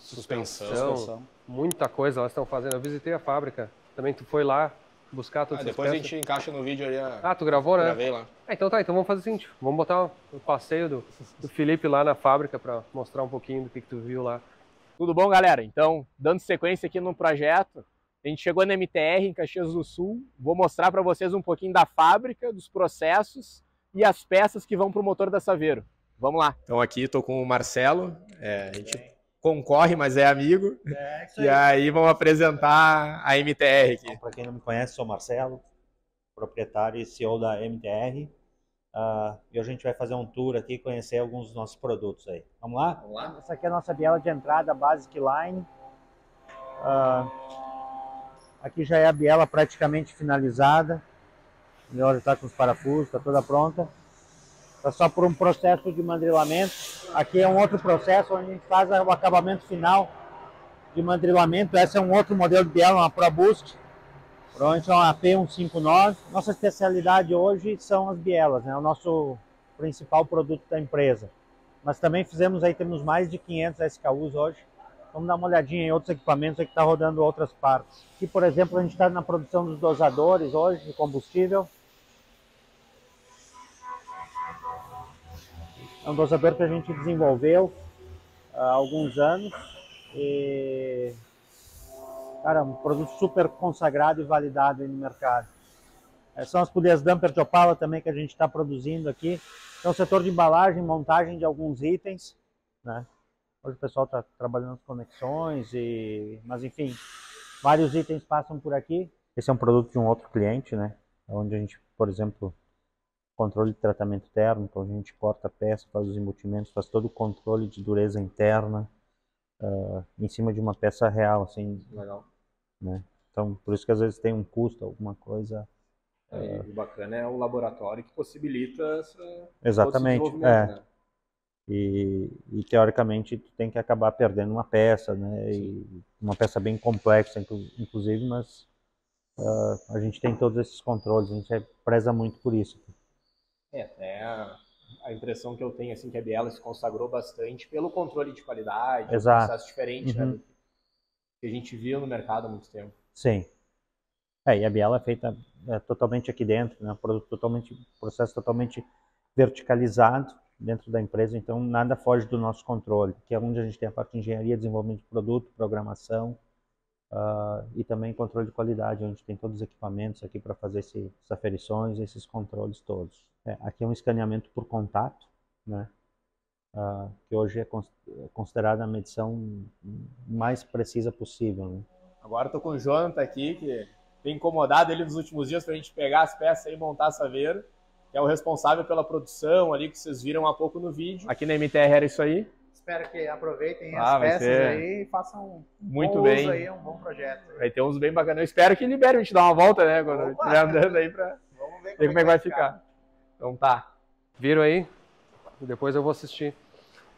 suspensão. Muita coisa elas estão fazendo. Eu visitei a fábrica. Também tu foi lá buscar todas essas peças. Depois a gente encaixa no vídeo ali. Tu gravou, né? Gravei lá. Então tá, então vamos fazer o seguinte, vamos botar o passeio do Felipe lá na fábrica para mostrar um pouquinho do que tu viu lá. Tudo bom, galera? Então, dando sequência aqui no projeto, a gente chegou na MTR em Caxias do Sul, vou mostrar para vocês um pouquinho da fábrica, dos processos e as peças que vão para o motor da Saveiro. Vamos lá. Então aqui estou com o Marcelo, a gente concorre, mas é amigo, e aí vamos apresentar a MTR aqui. Para quem não me conhece, sou Marcelo, proprietário e CEO da MTR. E hoje a gente vai fazer um tour aqui, conhecer alguns dos nossos produtos aí. Vamos lá? Vamos lá. Essa aqui é a nossa biela de entrada, Basic Line. Aqui já é a biela praticamente finalizada. Ela já está com os parafusos, está toda pronta. Está só por um processo de mandrilamento. Aqui é um outro processo onde a gente faz o acabamento final de mandrilamento. Esse é um outro modelo de biela, uma ProBoost. Provavelmente é uma P159. Nossa especialidade hoje são as bielas, né? O nosso principal produto da empresa. Mas também temos mais de 500 SKUs hoje. Vamos dar uma olhadinha em outros equipamentos que está rodando outras partes. Aqui, por exemplo, a gente está na produção dos dosadores hoje de combustível. É um dosador que a gente desenvolveu há alguns anos. Cara, um produto super consagrado e validado aí no mercado. São as poleiras Dumper de Opala também que a gente está produzindo aqui. Então, setor de embalagem, montagem de alguns itens, né? Hoje o pessoal está trabalhando nas conexões, mas enfim, vários itens passam por aqui. Esse é um produto de um outro cliente, né? Onde a gente, por exemplo, controle de tratamento térmico, a gente corta a peça, faz os embutimentos, faz todo o controle de dureza interna em cima de uma peça real, assim. Legal. Né? Então, por isso que às vezes tem um custo, alguma coisa. O bacana é o laboratório que possibilita exatamente, todo esse desenvolvimento, né? E teoricamente tu tem que acabar perdendo uma peça, né? E uma peça bem complexa, inclusive, mas a gente tem todos esses controles, a gente preza muito por isso. Até a impressão que eu tenho, assim, que a Biela se consagrou bastante pelo controle de qualidade, exato. Um processo diferente, né, do que a gente via no mercado há muito tempo. Sim. E a Biela é feita totalmente aqui dentro, né? Processo totalmente verticalizado dentro da empresa, então nada foge do nosso controle, que é onde a gente tem a parte de engenharia, desenvolvimento de produto, programação e também controle de qualidade, onde tem todos os equipamentos aqui para fazer essas aferições, esses controles todos. Aqui é um escaneamento por contato, né? Que hoje é considerada a medição mais precisa possível, né? Agora estou com o Jonathan aqui, que tem incomodado ele nos últimos dias para a gente pegar as peças e montar a Saveiro, que é o responsável pela produção ali, que vocês viram há pouco no vídeo. Aqui na MTR era isso aí. Espero que aproveitem as peças aí e façam muito bem. Uso aí, um bom projeto. Vai ter uns bem bacanas. Eu espero que libere a gente dar uma volta, né? Quando estiver andando aí para ver como é que vai ficar. Então tá. Viram aí? Depois eu vou assistir.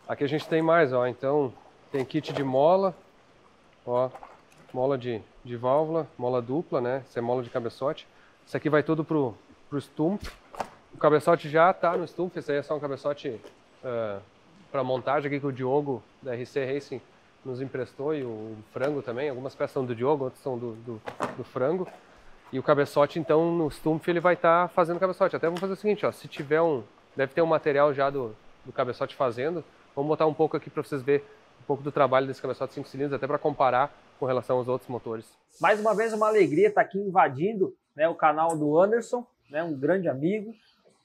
Aqui a gente tem mais, ó. Então tem kit de mola, ó. Mola de válvula, mola dupla, né? Isso é mola de cabeçote. Isso aqui vai tudo pro stumpf. O cabeçote já está no stumpf. Esse aí é só um cabeçote para montagem aqui que o Diogo da RC Racing nos emprestou, e o Frango também. Algumas peças são do Diogo, outras são do Frango. E o cabeçote, então, no stumpf ele vai estar fazendo cabeçote. Até vamos fazer o seguinte, ó, se tiver deve ter um material já do cabeçote fazendo. Vamos botar um pouco aqui para vocês verem um pouco do trabalho desse cabeçote 5 cilindros, até para comparar com relação aos outros motores. Mais uma vez, uma alegria estar aqui invadindo, né, o canal do Anderson, né, um grande amigo.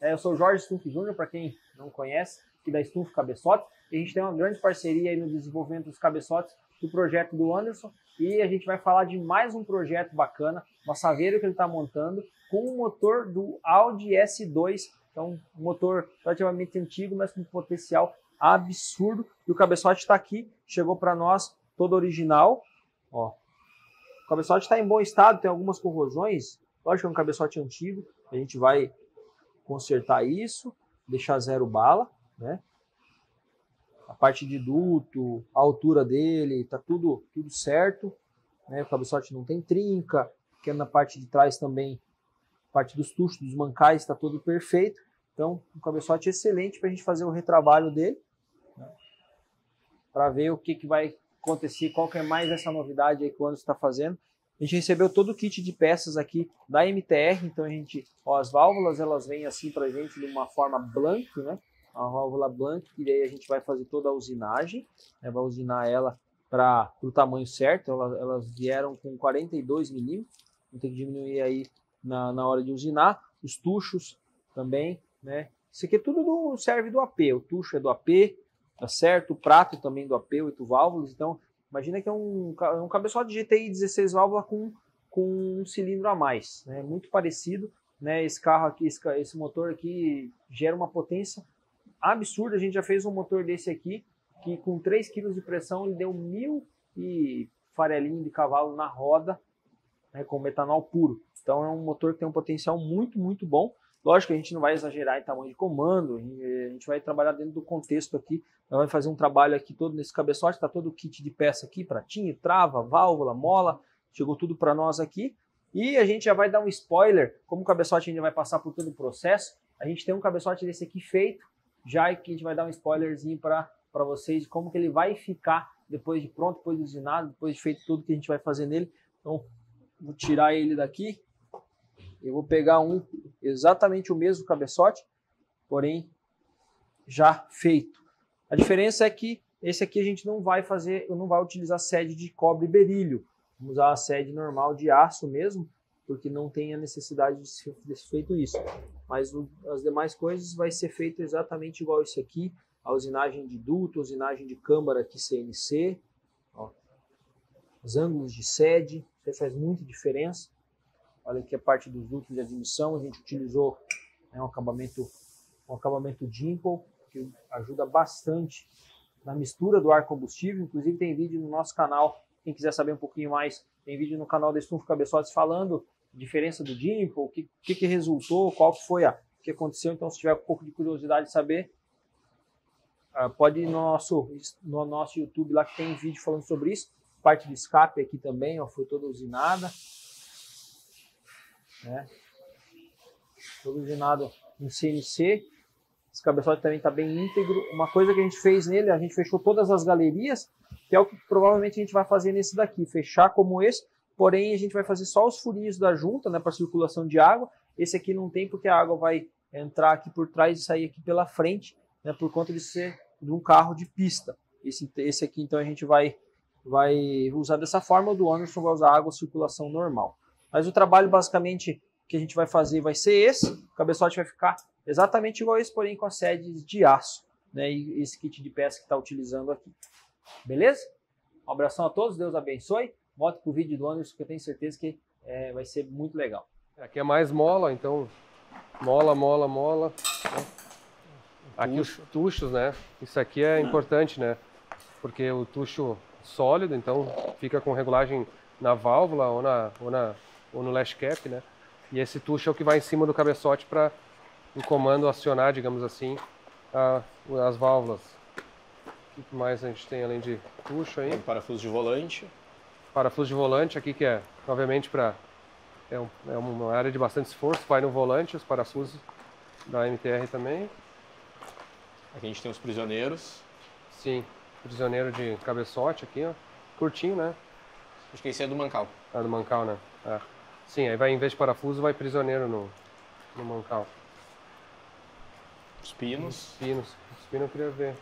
Eu sou o Jorge Stumpf Júnior, para quem não conhece, aqui da Stumpf Cabeçote. E a gente tem uma grande parceria aí no desenvolvimento dos cabeçotes do projeto do Anderson. E a gente vai falar de mais um projeto bacana, uma Saveiro que ele está montando, com o motor do Audi S2. Então, um motor relativamente antigo, mas com potencial absurdo. E o cabeçote está aqui, chegou para nós todo original. Ó, o cabeçote está em bom estado, tem algumas corrosões. Lógico que é um cabeçote antigo, a gente vai consertar isso, deixar zero bala, né? A parte de duto, a altura dele, tá tudo certo, né? O cabeçote não tem trinca, que é na parte de trás também, a parte dos tuchos, dos mancais, está tudo perfeito. Então, um cabeçote excelente para a gente fazer o retrabalho dele, né? Para ver o que vai acontecer, qual que é mais essa novidade aí que o Anderson está fazendo. A gente recebeu todo o kit de peças aqui da MTR, então as válvulas elas vêm assim pra gente de uma forma blank, né? A válvula blank, e daí a gente vai fazer toda a usinagem, né? Vai usinar ela para o tamanho certo, elas vieram com 42 milímetros, não tem que diminuir aí na hora de usinar. Os tuchos também, né? Isso aqui é tudo serve do AP, o tucho é do AP, tá certo? O prato também do AP, 8 válvulas, então imagina que é um cabeçote de GTI 16 válvulas com um cilindro a mais, né? Muito parecido, né? Esse carro aqui, esse motor aqui gera uma potência absurda. A gente já fez um motor desse aqui, que com 3 kg de pressão ele deu 1000 e farelinho de cavalo na roda, né? Com metanol puro. Então é um motor que tem um potencial muito, muito bom. Lógico que a gente não vai exagerar em tamanho de comando, a gente vai trabalhar dentro do contexto aqui, vai fazer um trabalho aqui todo nesse cabeçote, está todo o kit de peça aqui, pratinho, trava, válvula, mola, chegou tudo para nós aqui. E a gente já vai dar um spoiler, como o cabeçote ainda vai passar por todo o processo, a gente tem um cabeçote desse aqui feito, já que a gente vai dar um spoilerzinho para vocês de como que ele vai ficar depois de pronto, depois de usinado, depois de feito tudo que a gente vai fazer nele. Então, vou tirar ele daqui. Eu vou pegar exatamente o mesmo cabeçote, porém já feito. A diferença é que esse aqui a gente não vai utilizar sede de cobre e berílio. Vamos usar a sede normal de aço mesmo, porque não tem a necessidade de ser feito isso. Mas as demais coisas vai ser feito exatamente igual esse aqui. A usinagem de duto, a usinagem de câmara aqui CNC. Ó. Os ângulos de sede, isso faz muita diferença. Olha aqui a parte dos dutos de admissão, a gente utilizou, né, um acabamento dimple, que ajuda bastante na mistura do ar combustível. Inclusive tem vídeo no nosso canal, quem quiser saber um pouquinho mais, tem vídeo no canal da Stumpf Cabeçotes falando a diferença do dimple, o que resultou, qual foi o que aconteceu. Então se tiver um pouco de curiosidade de saber, pode ir no nosso YouTube lá que tem vídeo falando sobre isso. Parte do escape aqui também, ó, foi toda usinada. Né? Todo usinado em CNC. Esse cabeçote também está bem íntegro. Uma coisa que a gente fez nele, a gente fechou todas as galerias, que é o que provavelmente a gente vai fazer nesse daqui, fechar como esse, porém a gente vai fazer só os furinhos da junta, né, para circulação de água. Esse aqui não tem, porque a água vai entrar aqui por trás e sair aqui pela frente, né, por conta de ser de um carro de pista. Esse aqui então a gente vai usar dessa forma. O do Anderson vai usar água circulação normal. Mas o trabalho basicamente que a gente vai fazer vai ser esse. O cabeçote vai ficar exatamente igual esse, porém com as sedes de aço, né? E esse kit de peça que está utilizando aqui. Beleza? Um abração a todos, Deus abençoe. Volte para o vídeo do Anderson, que eu tenho certeza que vai ser muito legal. Aqui é mais mola, então mola. Aqui os tuchos, né? Isso aqui é importante, né? Porque o tucho sólido, então fica com regulagem na válvula ou no lash cap, né? E esse tucho é o que vai em cima do cabeçote para o comando acionar, digamos assim, as válvulas. O que mais a gente tem além de tucho aí? Tem parafuso de volante. Parafuso de volante aqui, que é, obviamente, é uma área de bastante esforço, vai no volante, os parafusos da MTR também. Aqui a gente tem os prisioneiros. Sim, prisioneiro de cabeçote aqui, ó. Curtinho, né? Acho que esse é do mancal. Do mancal, né? Sim, aí vai, em vez de parafuso, vai prisioneiro no mancal. Os pinos. Os pinos eu queria ver.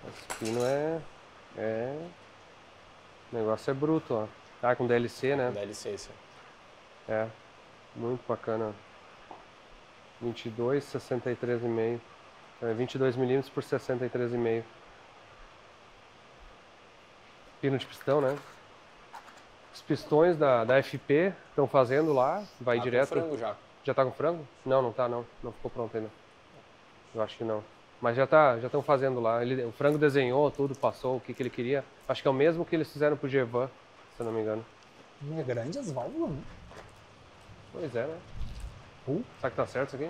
Esse pino o negócio é bruto, ó. Tá com DLC, né? DLC, sim. É, muito bacana. 22, 63,5. 22 milímetros por 63,5. Pino de pistão, né? Os pistões da FP estão fazendo lá, vai direto. Com frango já. Já tá com frango? Não tá não. Não ficou pronto ainda. Eu acho que não. Mas já estão fazendo lá. O frango desenhou tudo, passou o que ele queria. Acho que é o mesmo que eles fizeram pro Gevan, se eu não me engano. É grande as válvulas, né? Pois é, né? Será que tá certo isso aqui?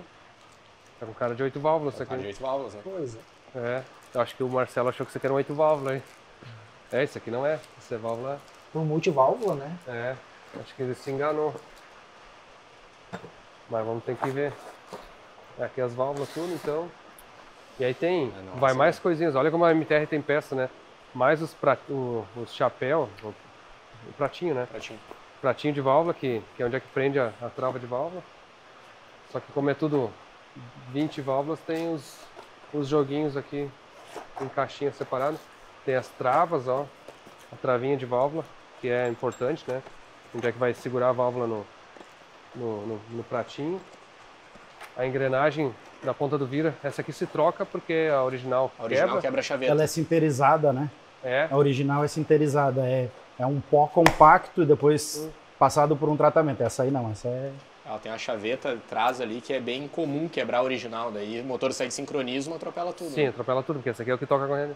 Tá com cara de 8 válvulas isso aqui. Cara de 8 válvulas, né? Pois é. É, eu acho que o Marcelo achou que isso aqui eram 8 válvulas, hein? Isso aqui não é. Isso é válvula... Por multiválvula, né? É, acho que ele se enganou. Mas vamos ter que ver. Aqui as válvulas tudo, então. E aí tem, vai mais coisinhas. Olha como a MTR tem peça, né? mais os chapéu, o pratinho, né? Pratinho de válvula, que é onde é que prende a trava de válvula. Só que como é tudo 20 válvulas, tem os joguinhos aqui em caixinha separada. Tem as travas, ó, a travinha de válvula, que é importante, né? Onde é que vai segurar a válvula no pratinho. A engrenagem na ponta do vira, essa aqui se troca porque a original quebra a chaveta. Ela é sinterizada, né? É. A original é sinterizada, é um pó compacto e depois passado por um tratamento. Essa aí não, essa é... Ela tem a chaveta atrás ali que é bem comum quebrar a original, daí o motor sai de sincronismo, atropela tudo. Sim, atropela tudo, porque esse aqui é o que toca a corrente.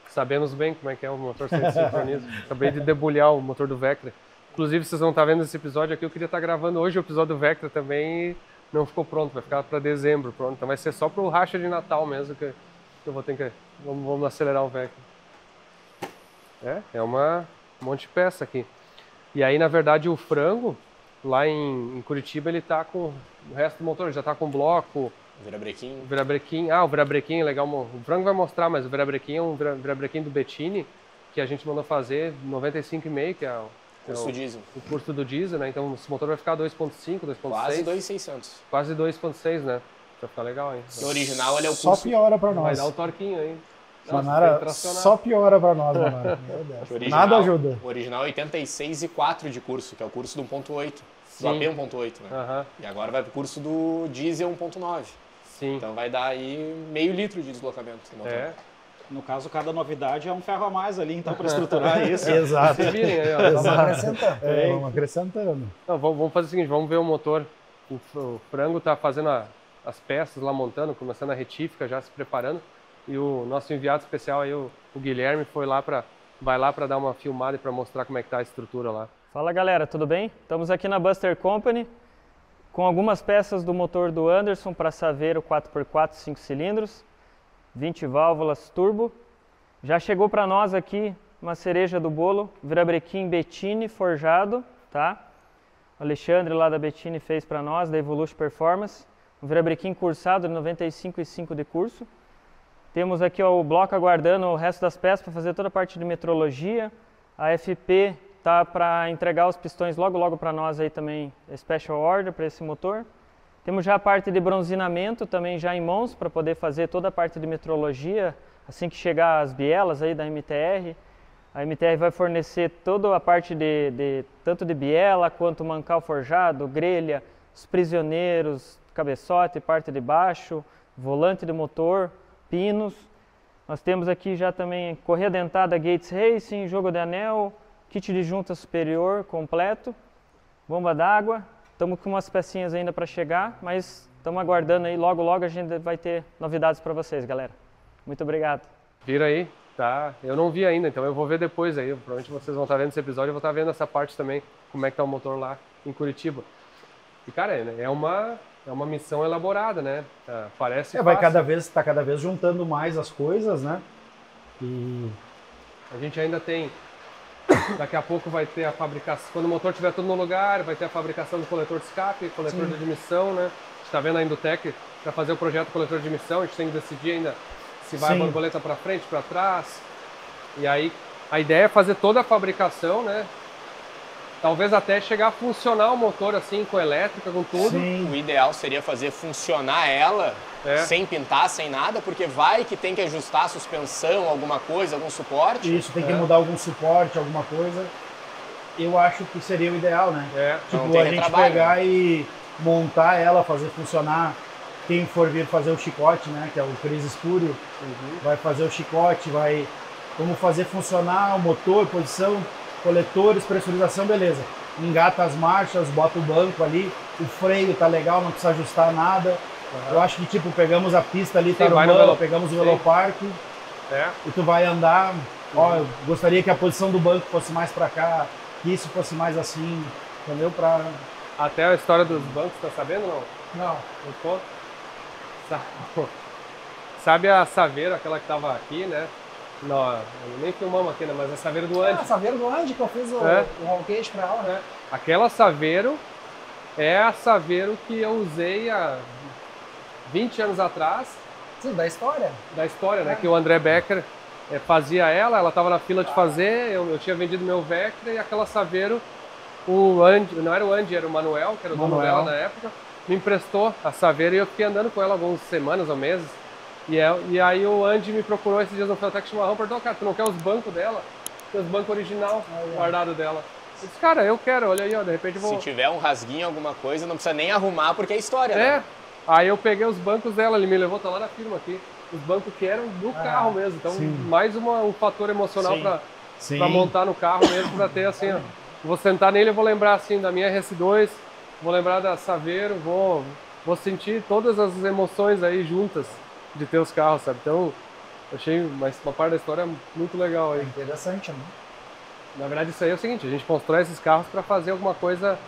Sabemos bem como é que é o motor sair de sincronismo. Acabei de debulhar o motor do Vectra. Inclusive, vocês vão estar vendo esse episódio aqui, eu queria estar gravando hoje o episódio do Vectra também e não ficou pronto, vai ficar para dezembro pronto. Então vai ser só para o racha de Natal mesmo que eu vou ter que... Vamos acelerar o Vectra. É um monte de peça aqui. E aí, na verdade, o frango, lá em Curitiba, ele tá com o resto do motor, ele já tá com bloco. Virabrequim. Ah, o virabrequim é legal. O frango vai mostrar, mas o virabrequim é um virabrequim do Bettini, que a gente mandou fazer 95,5, que é o curso do diesel, né? Então esse motor vai ficar 2.5, 2.6. Quase 2.600. Quase 2.6, né? Vai ficar legal, hein? No original ele é o curso... Só piora pra nós. Vai dar o torquinho aí. Manara, só piora pra nós, Manara. Nada ajuda. O original é 86,4 de curso, que é o curso do 1.8. Do AP 1.8, né? E agora vai pro curso do diesel 1.9. Sim. Então vai dar aí meio litro de deslocamento do motor. No caso, cada novidade é um ferro a mais ali, então, para estruturar isso. Exato. Vocês virem aí, ó. Vamos acrescentando. Vamos acrescentando. Não, vamos fazer o seguinte, vamos ver o motor. O frango tá fazendo as peças lá, montando, começando a retífica, já se preparando. E o nosso enviado especial aí, o Guilherme, vai lá para dar uma filmada e para mostrar como é que tá a estrutura lá. Fala galera, tudo bem? Estamos aqui na Buster Company com algumas peças do motor do Anderson para Saveiro 4x4 5 cilindros, 20 válvulas turbo. Já chegou para nós aqui uma cereja do bolo, virabrequim Bettini forjado, tá? O Alexandre lá da Bettini fez para nós, da Evolution Performance. Um virabrequim cursado de 95,5 de curso. Temos aqui ó, o bloco aguardando o resto das peças para fazer toda a parte de metrologia. A FP tá para entregar os pistões logo para nós aí também, special order para esse motor. Temos já a parte de bronzinamento também já em mãos para poder fazer toda a parte de metrologia assim que chegar as bielas aí da MTR. A MTR vai fornecer toda a parte tanto de biela quanto mancal forjado, grelha, os prisioneiros, cabeçote, parte de baixo, volante de motor, pinos. Nós temos aqui já também correia dentada Gates Racing, jogo de anel, kit de junta superior completo, bomba d'água. Estamos com umas pecinhas ainda para chegar, mas estamos aguardando aí, logo a gente vai ter novidades para vocês, galera. Muito obrigado. Vira aí, tá? Eu não vi ainda, então eu vou ver depois aí. Provavelmente vocês vão estar vendo esse episódio, eu vou estar vendo essa parte também, como é que tá o motor lá em Curitiba. E cara, é uma missão elaborada, né? Parece fácil. Tá cada vez juntando mais as coisas, né? E a gente ainda tem, daqui a pouco vai ter a fabricação, quando o motor estiver tudo no lugar, vai ter a fabricação do coletor de escape, coletor de admissão, né? A gente está vendo a Indutec para fazer o projeto coletor de admissão, a gente tem que decidir ainda se vai a borboleta para frente, para trás. E aí a ideia é fazer toda a fabricação, né? Talvez até chegar a funcionar o motor assim, com elétrica, com tudo. Sim. O ideal seria fazer funcionar ela sem pintar, sem nada, porque vai que tem que ajustar a suspensão, alguma coisa, algum suporte. Isso, tem que mudar algum suporte, alguma coisa. Eu acho que seria o ideal, né? Tipo, a gente pegar e montar ela, fazer funcionar. Quem for vir fazer o chicote, né? Que é o Cris Espúrio, vai fazer o chicote, vamos fazer funcionar o motor, posição, coletores, pressurização, beleza. Engata as marchas, bota o banco ali, o freio tá legal, não precisa ajustar nada. Eu acho que tipo, pegamos a pista ali, pegamos o Velopark e tu vai andar. Ó, eu gostaria que a posição do banco fosse mais para cá, que isso fosse mais assim, entendeu? Até a história dos bancos, tá sabendo não? Não. Sabe a Saveiro, aquela que tava aqui, né? Não, nem filmamos aqui, né? Mas a Saveiro do Andy. A Saveiro do Andy, que eu fiz o roll cage pra ela, né? Aquela Saveiro é a Saveiro que eu usei há 20 anos atrás. Sim, da história. Da história, né? Que o André Becker fazia ela estava na fila de fazer, eu tinha vendido meu Vectra e aquela Saveiro, o Andy, não era o Andy, era o Manuel, que era o dono dela na época, me emprestou a Saveiro e eu fiquei andando com ela algumas semanas ou meses. E aí o Andy me procurou esses dias no Feltec Chimarrão, perguntou, cara, tu não quer os bancos dela? Tem os bancos original guardado dela. Eu disse, cara, eu quero, olha aí, ó, de repente eu vou... Se tiver um rasguinho, alguma coisa, não precisa nem arrumar, porque é história, né? Aí eu peguei os bancos dela, ele me levou, tá lá na firma aqui. Os bancos que eram do carro mesmo, então mais um fator emocional para montar no carro mesmo, para ter assim, ó, vou sentar nele e vou lembrar assim da minha RS2, vou lembrar da Saveiro, vou sentir todas as emoções aí juntas de ter os carros, sabe? Então, eu achei uma parte da história muito legal aí. Interessante, né? Na verdade, isso aí é o seguinte, a gente constrói esses carros para fazer alguma coisa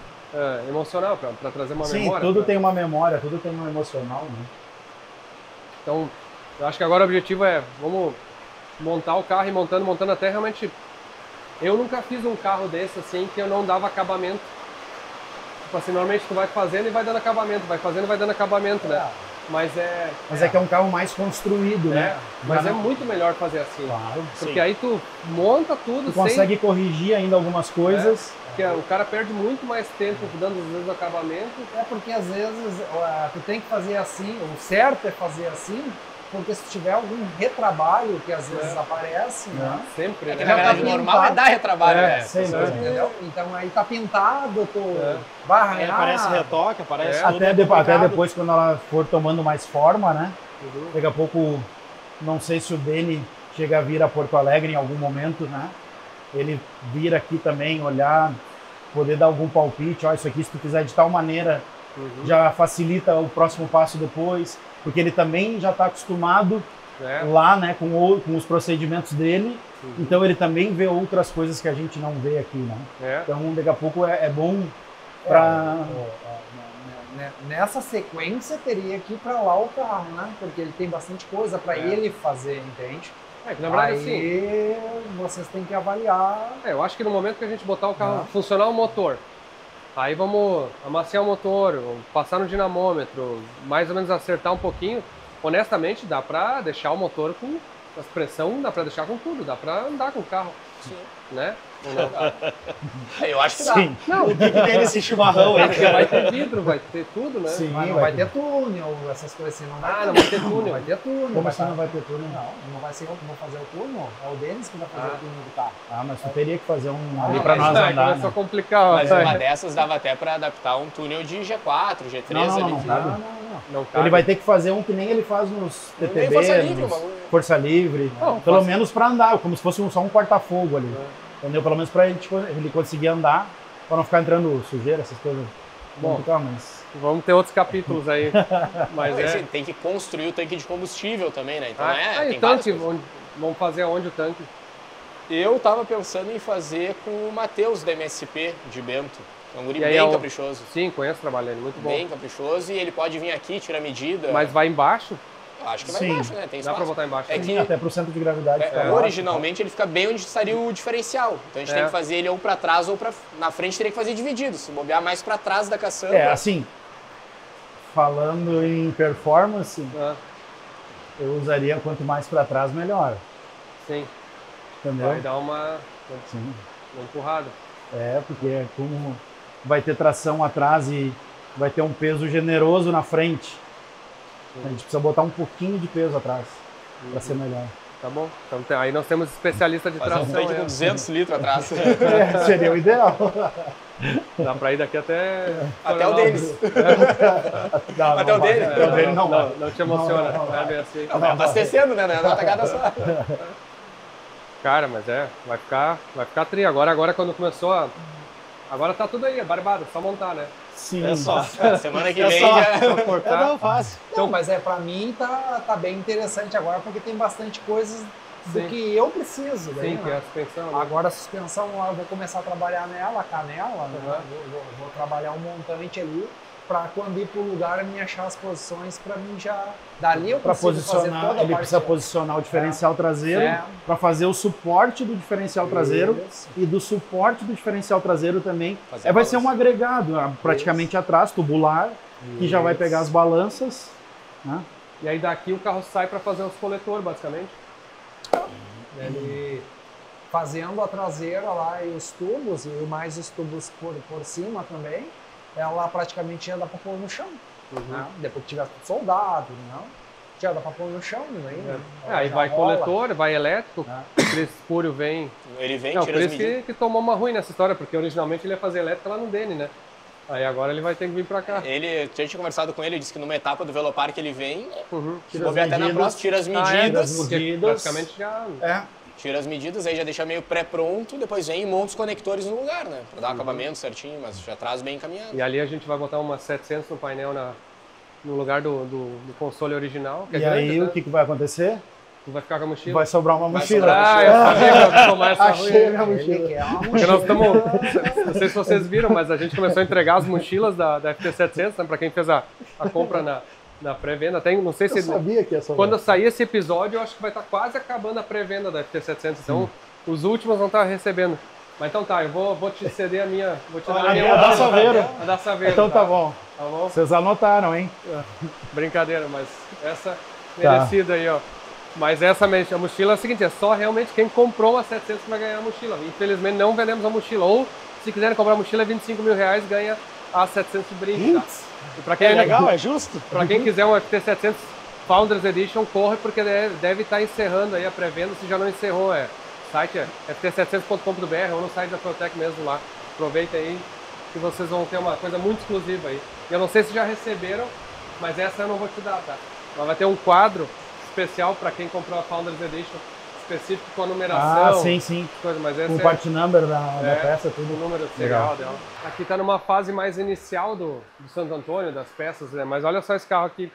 emocional, para trazer uma memória. Sim, tudo tem uma memória, tudo tem um emocional, né? Então, eu acho que agora o objetivo é, vamos montar o carro e montando até realmente... Eu nunca fiz um carro desse assim que eu não dava acabamento. Tipo assim, normalmente tu vai fazendo e vai dando acabamento, vai fazendo e vai dando acabamento, né? Mas é que é um carro mais construído, né? Mas é muito melhor fazer assim. Claro. Porque aí tu monta tudo, tu consegue corrigir ainda algumas coisas. Porque o cara perde muito mais tempo dando às vezes o acabamento. Porque às vezes tu tem que fazer assim, o certo é fazer assim, porque se tiver algum retrabalho que às vezes aparece, né? Sempre, né? Na verdade, o normal é dar retrabalho, né? Entendeu? Então aí tá pintado, vai arranhar. Aparece retoque, aparece tudo. Até depois, quando ela for tomando mais forma, né? Daqui a pouco, não sei se o Deni chega a vir a Porto Alegre em algum momento, né? Ele vir aqui também, olhar, poder dar algum palpite, ó, isso aqui se tu fizer de tal maneira, já facilita o próximo passo depois, porque ele também já está acostumado lá, né, com os procedimentos dele, então ele também vê outras coisas que a gente não vê aqui, né? Então daqui a pouco é bom para... Nessa sequência teria que ir para lá o carro, né? Porque ele tem bastante coisa para ele fazer, entende? Na verdade, aí vocês têm que avaliar. Eu acho que no momento que a gente botar o carro, funcionar o motor, aí vamos amaciar o motor, passar no dinamômetro, mais ou menos acertar um pouquinho. Honestamente, dá pra deixar o motor com as pressão, dá pra deixar com tudo, dá pra andar com o carro. Sim. Né? Eu acho que dá. Sim. Não, o que tem nesse chimarrão aí? Vai ter vidro, vai ter tudo, né? Sim, mas não vai ter túnel, essas coisas assim. Não vai ter túnel. Vai ter túnel. Como assim não vai ter túnel? Não vai ser eu que vou fazer o túnel. É o Denis que vai fazer o túnel do carro. Mas tu teria que fazer um ali pra nós andar. Começou a complicar. Mas uma dessas dava até pra adaptar um túnel de G4, G3 ali. Não, ele vai ter que fazer um que nem ele faz nos TTB, Força Livre. Pelo menos pra andar, como se fosse só um corta-fogo ali. Entendeu? Pelo menos para ele conseguir andar, para não ficar entrando sujeira, essas coisas. Bom, vamos ter outros capítulos aí. Mas tem que construir o tanque de combustível também, né? Então tem tanque, vamos fazer aonde o tanque? Eu tava pensando em fazer com o Matheus da MSP de Bento. É um guri bem caprichoso. Sim, conheço o trabalho dele, muito bom. Bem caprichoso, e ele pode vir aqui, tirar a medida. Mas vai embaixo? Acho que vai embaixo, né? Tem dá pra botar embaixo. Até pro centro de gravidade. Originalmente ele fica bem onde estaria o diferencial. Então a gente tem que fazer ele ou pra trás ou pra... Na frente teria que fazer dividido. Se bobear mais pra trás da caçamba. Assim, falando em performance, eu usaria quanto mais pra trás, melhor. Sim. Entendeu? Vai dar uma empurrada. Porque como vai ter tração atrás e vai ter um peso generoso na frente, a gente precisa botar um pouquinho de peso atrás para ser melhor. Tá bom. Então, aí nós temos especialista de tração. Um tanque com 200 litros atrás. Seria o ideal. Dá para ir daqui até o Denis. Até o Denis não te emociona. Vai abastecendo, né? Não é uma tacada só. Cara, mas vai ficar tri. Agora quando começou agora tá tudo aí, é barbado, só montar, né? Sim. É só. Semana que vem já cortar. Não, fácil. Então, mas pra mim tá bem interessante agora, porque tem bastante coisas do que eu preciso. Sim, que é a suspensão. Né? Agora a suspensão, eu vou começar a trabalhar nela, a canela, né? Vou trabalhar um montante ali, para quando ir pro lugar me achar as posições para mim já... Dali eu consigo fazer toda a parte. Ele precisa posicionar o diferencial traseiro para fazer o suporte do diferencial traseiro e do suporte do diferencial traseiro também. Vai ser um agregado praticamente atrás, tubular, que já vai pegar as balanças. Né? E aí daqui o carro sai para fazer os coletores, basicamente. Ele fazendo a traseira lá e os tubos, e mais os tubos por cima também, ela praticamente já dá para pôr no chão. Né? Depois que tiver soldado, não, já dá para pôr no chão ainda. Aí vai rola. Coletor, vai elétrico, o Cris Espúrio vem... Ele vem, não, tira o as Cris medidas. que tomou uma ruim nessa história, porque originalmente ele ia fazer elétrica lá no Dene, né? Aí agora ele vai ter que vir pra cá. Ele, tinha conversado com ele, disse que numa etapa do Velopark ele vem, Tira as até na medidas. próxima, tira as medidas, Porque praticamente já... tira as medidas, aí já deixa meio pré-pronto, depois vem e monta os conectores no lugar, né? Pra dar um acabamento certinho, mas já traz bem encaminhado. E ali a gente vai botar umas 700 no painel no lugar do console original. Que E é grande, aí né? o que vai acontecer? Tu vai ficar com a mochila? Vai sobrar uma mochila. Ah, eu sabia que eu ia tomar essa ruim. Achei minha mochila. Porque nós estamos, não sei se vocês viram, mas a gente começou a entregar as mochilas da FT700, né, para quem fez a compra na pré-venda. Não sei se Eu sabia que ia sobrar. quando sair esse episódio, eu acho que vai estar quase acabando a pré-venda da FT700. Então, os últimos vão estar recebendo. Mas então tá, eu vou te ceder a minha. Vou te dar a minha. A da Saveiro. A da Saveiro. Então tá bom. Tá bom? Vocês anotaram, hein? Brincadeira, mas essa merecida aí, ó. Mas essa a mochila é o seguinte, é só realmente quem comprou a 700 que vai ganhar a mochila. Infelizmente não vendemos a mochila. Ou se quiserem comprar a mochila, R$25 mil, ganha a 700 de brinde. Tá? E pra quem É legal, é justo. Pra quem quiser um FT700 Founders Edition, corre porque deve estar encerrando aí a pré-venda, se já não encerrou. O site é ft700.com.br ou no site da Feltec mesmo lá. Aproveita aí que vocês vão ter uma coisa muito exclusiva aí. Eu não sei se já receberam, mas essa eu não vou te dar, tá? Mas vai ter um quadro especial para quem comprou a Founders Edition, específico com a numeração. Ah, sim. Coisa, mas essa O part number da peça, o tudo. número legal dela. Aqui está numa fase mais inicial do Santo Antônio, das peças, né? Mas olha só esse carro aqui.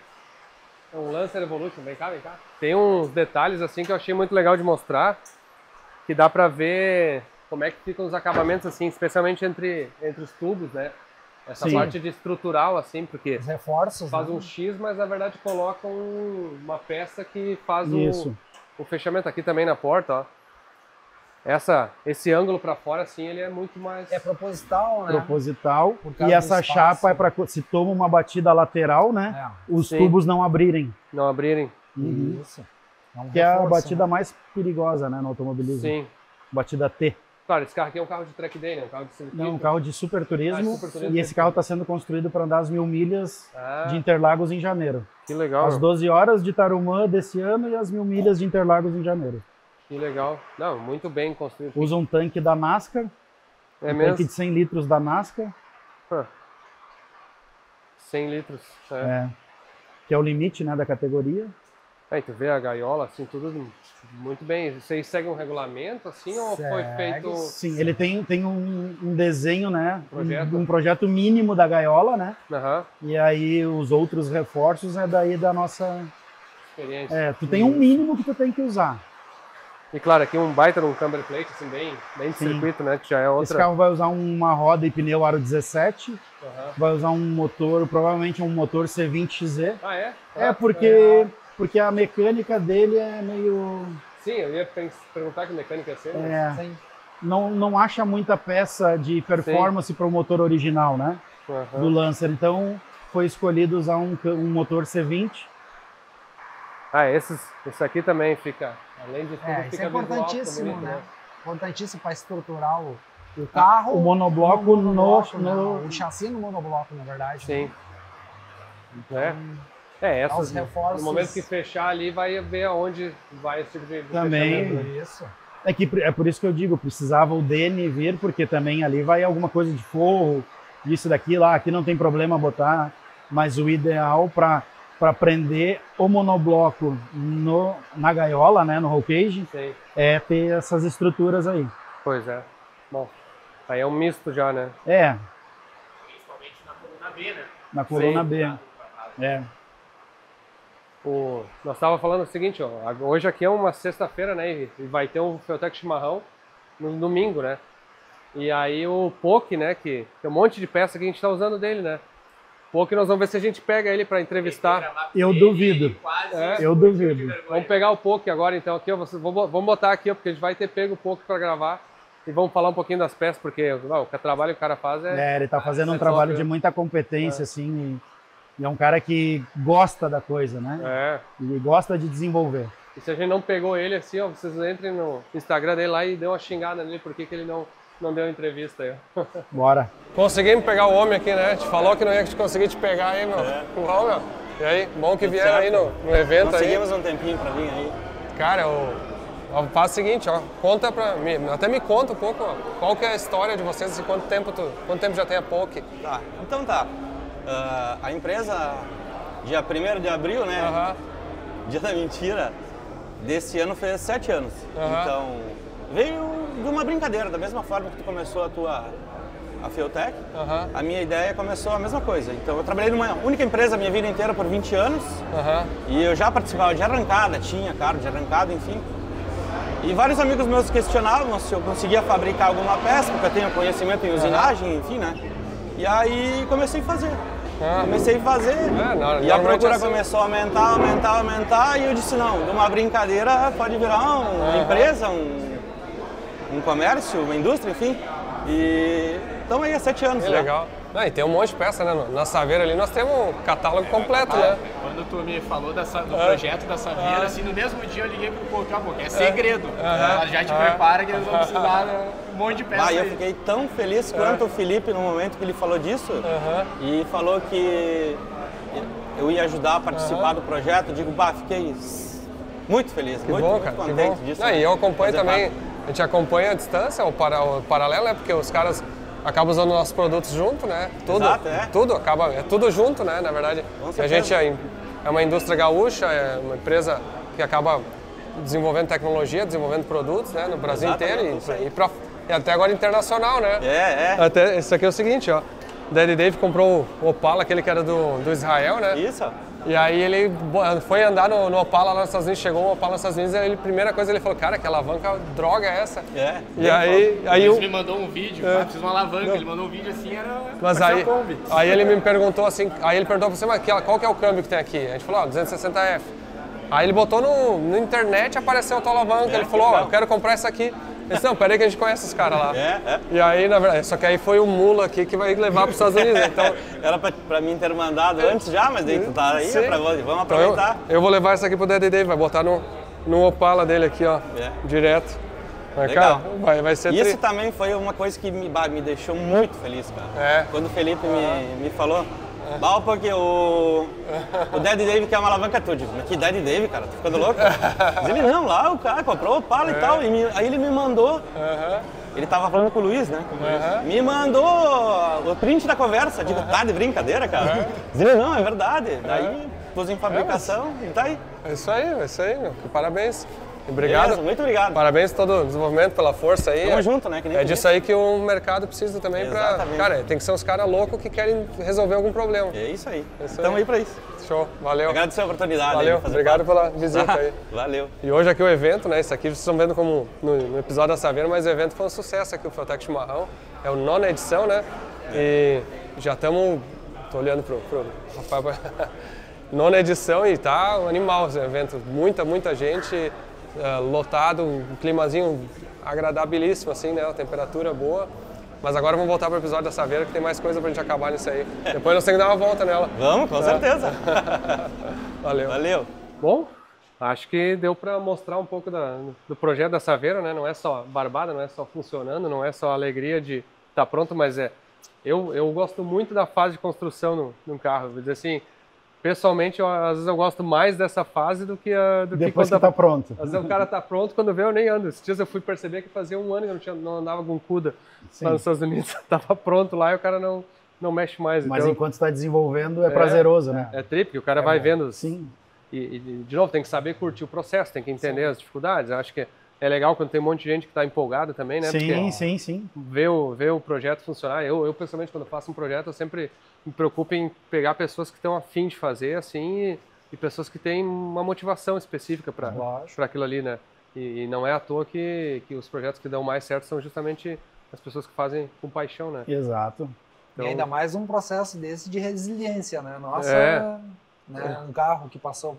É um Lancer Evolution, vem cá. Tem uns detalhes assim que eu achei muito legal de mostrar, que dá para ver como é que ficam os acabamentos assim, especialmente entre os tubos, né? Essa parte de estrutural assim, porque os reforços, faz né? um X, mas na verdade coloca uma peça que faz o fechamento aqui também na porta, ó. Esse ângulo para fora assim, ele é muito mais proposital, né? Proposital. E essa chapa é para se toma uma batida lateral, né? Os tubos não abrirem. Não abrirem. Isso. Que é a batida mais perigosa, né, no automobilismo. Sim. Batida T. Claro, esse carro aqui é um carro de track day, né? Um carro de circuito. Não, um carro de super turismo. Super turismo. E esse carro está sendo construído para andar as 1000 milhas de Interlagos em janeiro. Que legal. As 12 horas de Tarumã desse ano e as 1000 milhas de Interlagos em janeiro. Que legal. Não, muito bem construído. Usa um tanque da NASCAR. Tanque de 100 litros da NASCAR. 100 litros. Que é o limite, né, da categoria. Aí tu vê a gaiola, assim, tudo muito bem. Vocês seguem um regulamento, assim, ou foi feito... Sim, ele tem um desenho, né, um projeto mínimo da gaiola, né, e aí os outros reforços é daí da nossa experiência. Tu tem um mínimo que tu tem que usar. E claro, aqui um baita num camber plate, assim, bem de circuito, né, que já é outra... Esse carro vai usar uma roda e pneu aro 17, vai usar um motor, provavelmente um motor C20XZ. Ah, é? Porque a mecânica dele é meio... Sim, eu ia perguntar que mecânica é ser, não acha muita peça de performance para o motor original, né? Do Lancer. Então, foi escolhido usar um motor C20. Esse aqui também fica, além de tudo, isso fica é importantíssimo, bonito, né? Importantíssimo para estruturar o carro. O monobloco o chassi no monobloco, na verdade. Sim. Né? Essas, no momento que fechar ali, vai ver aonde vai esse tipo de também, fechamento. Isso. É por isso que eu digo, precisava o Dene vir, porque também ali vai alguma coisa de forro, isso daqui, lá, aqui não tem problema botar, mas o ideal para prender o monobloco na gaiola, né, no roll cage, é ter essas estruturas aí. Pois é. Bom, aí é um misto já, né? Principalmente na coluna B, né? Na coluna B. Nós estávamos falando o seguinte, ó, hoje aqui é uma sexta-feira, né, e vai ter um Feltec Chimarrão no domingo, né? E aí o POC, né, que tem um monte de peça que a gente está usando dele, né? POC, nós vamos ver se a gente pega ele para entrevistar. Eu duvido. Eu duvido. Vamos pegar o POC agora, então, aqui, ó, vamos botar aqui, ó, porque a gente vai ter pego o POC para gravar e vamos falar um pouquinho das peças, porque o trabalho que o cara faz ele está fazendo um trabalho de muita competência, assim, e é um cara que gosta da coisa, né? E gosta de desenvolver. E se a gente não pegou ele assim, ó, vocês entrem no Instagram dele lá e dê uma xingada nele, por que ele não deu entrevista aí. Bora. Conseguimos pegar o homem aqui, né? Te falou que não ia conseguir te pegar aí, meu. Uau, meu. E aí, bom que vieram aí no evento. Conseguimos um tempinho pra vir aí. Cara, faz o seguinte, ó, conta pra mim, até me conta um pouco, ó, qual que é a história de vocês, assim, quanto tempo já tem a Poke? Tá, então tá. A empresa, dia 1º de abril, né? Dia da mentira, desse ano fez 7 anos. Então, veio de uma brincadeira, da mesma forma que tu começou a Feutec, a minha ideia começou a mesma coisa. Então eu trabalhei numa única empresa a minha vida inteira por 20 anos e eu já participava de arrancada, tinha carro de arrancada, enfim. E vários amigos meus questionavam se eu conseguia fabricar alguma peça, porque eu tenho conhecimento em usinagem, enfim, né? E aí comecei a fazer. E a procura começou a aumentar e eu disse, não, de uma brincadeira pode virar uma empresa, um comércio, uma indústria, enfim. E estamos aí há 7 anos. Que legal. E tem um monte de peça, né? Na Saveiro ali nós temos um catálogo completo, né? Quando tu me falou do projeto da Saveiro, assim, no mesmo dia eu liguei pro Poke, é segredo. Ela já te prepara que eles vão precisar um monte de peça. Eu fiquei tão feliz quanto o Felipe no momento que ele falou disso e falou que eu ia ajudar a participar do projeto. Eu digo, fiquei muito feliz, muito contente disso. E eu acompanho também, a gente acompanha a distância, o paralelo, né? Porque os caras acaba usando nossos produtos junto, né? Tudo, Exato, é tudo junto, né? Na verdade, a gente é uma indústria gaúcha, é uma empresa que acaba desenvolvendo tecnologia, desenvolvendo produtos, né? No Brasil inteiro e até agora internacional, né? Até isso aqui é o seguinte, ó. Daddy Dave comprou o Opala, aquele que era do Israel, né? Isso. E aí ele foi andar no Opala lá nos Estados Unidos, chegou um Opala nos Estados Unidos e a primeira coisa ele falou, cara, que alavanca droga é essa? E aí ele me mandou um vídeo, fiz uma alavanca, ele mandou um vídeo assim, era mas aí ele me perguntou assim, aí ele perguntou pra você, mas qual que é o câmbio que tem aqui? A gente falou, 260F. Aí ele botou no internet, apareceu a tua alavanca, ele falou, eu quero comprar essa aqui. Eu disse, não, peraí que a gente conhece os caras lá. E aí, na verdade, só que aí foi o Mula aqui que vai levar para os Estados Unidos. Então, era para mim ter mandado antes já, mas daí tu tá aí, vamos aproveitar. Então eu vou levar isso aqui pro Daddy Dave, vai botar no Opala dele aqui, ó, direto. Mas, legal. Cara, vai ser isso também foi uma coisa que me deixou muito feliz, cara. Quando o Felipe me falou, porque o Daddy Dave quer uma alavanca tua. Mas que Daddy Dave, cara? Tá ficando louco? Mas ele, não, lá o cara comprou o Opala e tal. Aí ele me mandou. Ele tava falando com o Luiz, né? Me mandou o print da conversa. Digo, tá de brincadeira, cara? Mas ele, não, é verdade. Daí pus em fabricação e tá aí. É isso aí, meu. Parabéns. Obrigado. Beleza, muito obrigado. Parabéns por todo o desenvolvimento, pela força aí. Tamo junto, né? Que nem disso aí que o mercado precisa também pra... Cara, tem que ser uns caras loucos que querem resolver algum problema. É isso aí. Estamos aí pra isso. Show, valeu. Agradecer a oportunidade. Valeu, obrigado pela visita aí. Valeu. E hoje aqui o evento, né? Isso aqui vocês estão vendo como no episódio da Saveiro, mas o evento foi um sucesso aqui, o Feutec Chimarrão. É a 9ª edição, né? E já estamos... Tô olhando pro Rafael. 9ª edição e tá um animal esse evento. Muita gente... lotado, um climazinho agradabilíssimo, assim, né? A temperatura boa. Mas agora vamos voltar para o episódio da Saveiro, que tem mais coisa para a gente acabar nisso aí. Depois nós temos que dar uma volta nela. Vamos, com certeza. Valeu. Bom, acho que deu para mostrar um pouco do projeto da Saveiro, né? Não é só barbada, não é só funcionando, não é só a alegria de estar pronto, mas eu gosto muito da fase de construção no carro. Vou dizer assim, pessoalmente, às vezes eu gosto mais dessa fase do que depois que tá pronto. Às vezes o cara tá pronto, quando vê eu nem ando. Esses dias eu fui perceber que fazia um ano que eu não andava com CUDA lá nos Estados Unidos. Tava pronto lá e o cara não mexe mais. Mas então, enquanto está desenvolvendo é prazeroso, né? É trip, que o cara vai vendo. Sim. E, de novo, tem que saber curtir o processo, tem que entender as dificuldades. Eu acho que é legal quando tem um monte de gente que está empolgada também, né? Sim. Ver o projeto funcionar. Eu, pessoalmente, quando faço um projeto, eu sempre me preocupo em pegar pessoas que estão a fim de fazer, assim, e pessoas que têm uma motivação específica para aquilo ali, né? E não é à toa que os projetos que dão mais certo são justamente as pessoas que fazem com paixão, né? Exato. Então, e ainda mais um processo desse de resiliência, né? Nossa, um carro que passou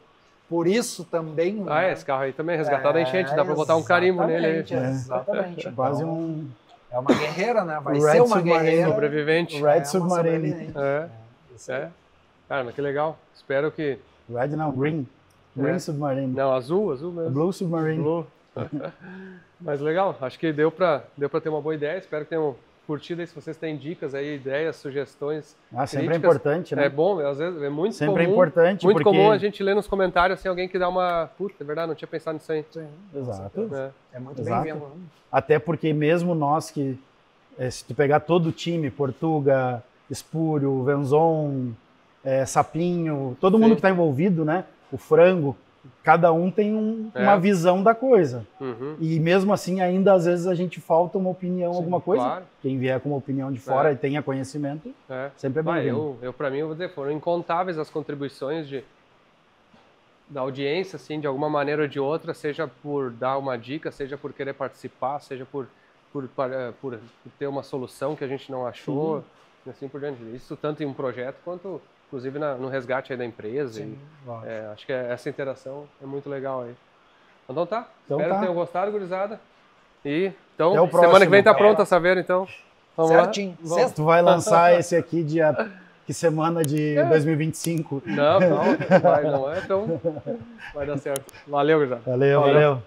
por isso também. Né? Esse carro aí também, resgatado da enchente, dá para botar um carimbo nele. Exatamente. É quase um... É uma guerreira, né? Vai ser uma guerreira. Sobrevivente. Red Submarine. Cara, mas que legal. Espero que... Red não, Green. Green Submarine. Não, azul mesmo. Blue Submarine. Blue. Mas legal, acho que deu pra ter uma boa ideia. Espero que tenham curtido aí. Se vocês têm dicas aí, ideias, sugestões. Sempre críticas, é importante, né? É bom, às vezes é muito sempre comum. É importante, muito porque... comum a gente ler nos comentários assim, alguém que dá uma. Puta, é verdade, não tinha pensado nisso aí. Sim. Exato. É muito bem-vindo. Até porque mesmo nós que, se tu pegar todo o time, Portuga, Espúrio, Venzon, Sapinho, todo mundo que está envolvido, né? O Frango, cada um tem uma visão da coisa. E mesmo assim, ainda às vezes a gente falta uma opinião, alguma coisa. Claro. Quem vier com uma opinião de fora e tenha conhecimento, sempre é bem-vindo. Para mim, eu vou dizer, foram incontáveis as contribuições da audiência, assim, de alguma maneira ou de outra, seja por dar uma dica, seja por querer participar, seja por ter uma solução que a gente não achou, e assim por diante. Isso tanto em um projeto quanto, inclusive, no resgate aí da empresa. Sim, acho que essa interação é muito legal aí. Então tá, espero que tenham gostado, gurizada. E então, semana que vem tá pronta a saber, então. Vamos certinho. Lá. Tu vai lançar esse aqui que semana de 2025? Não, não é, então vai dar certo. Valeu, gurizada. Valeu.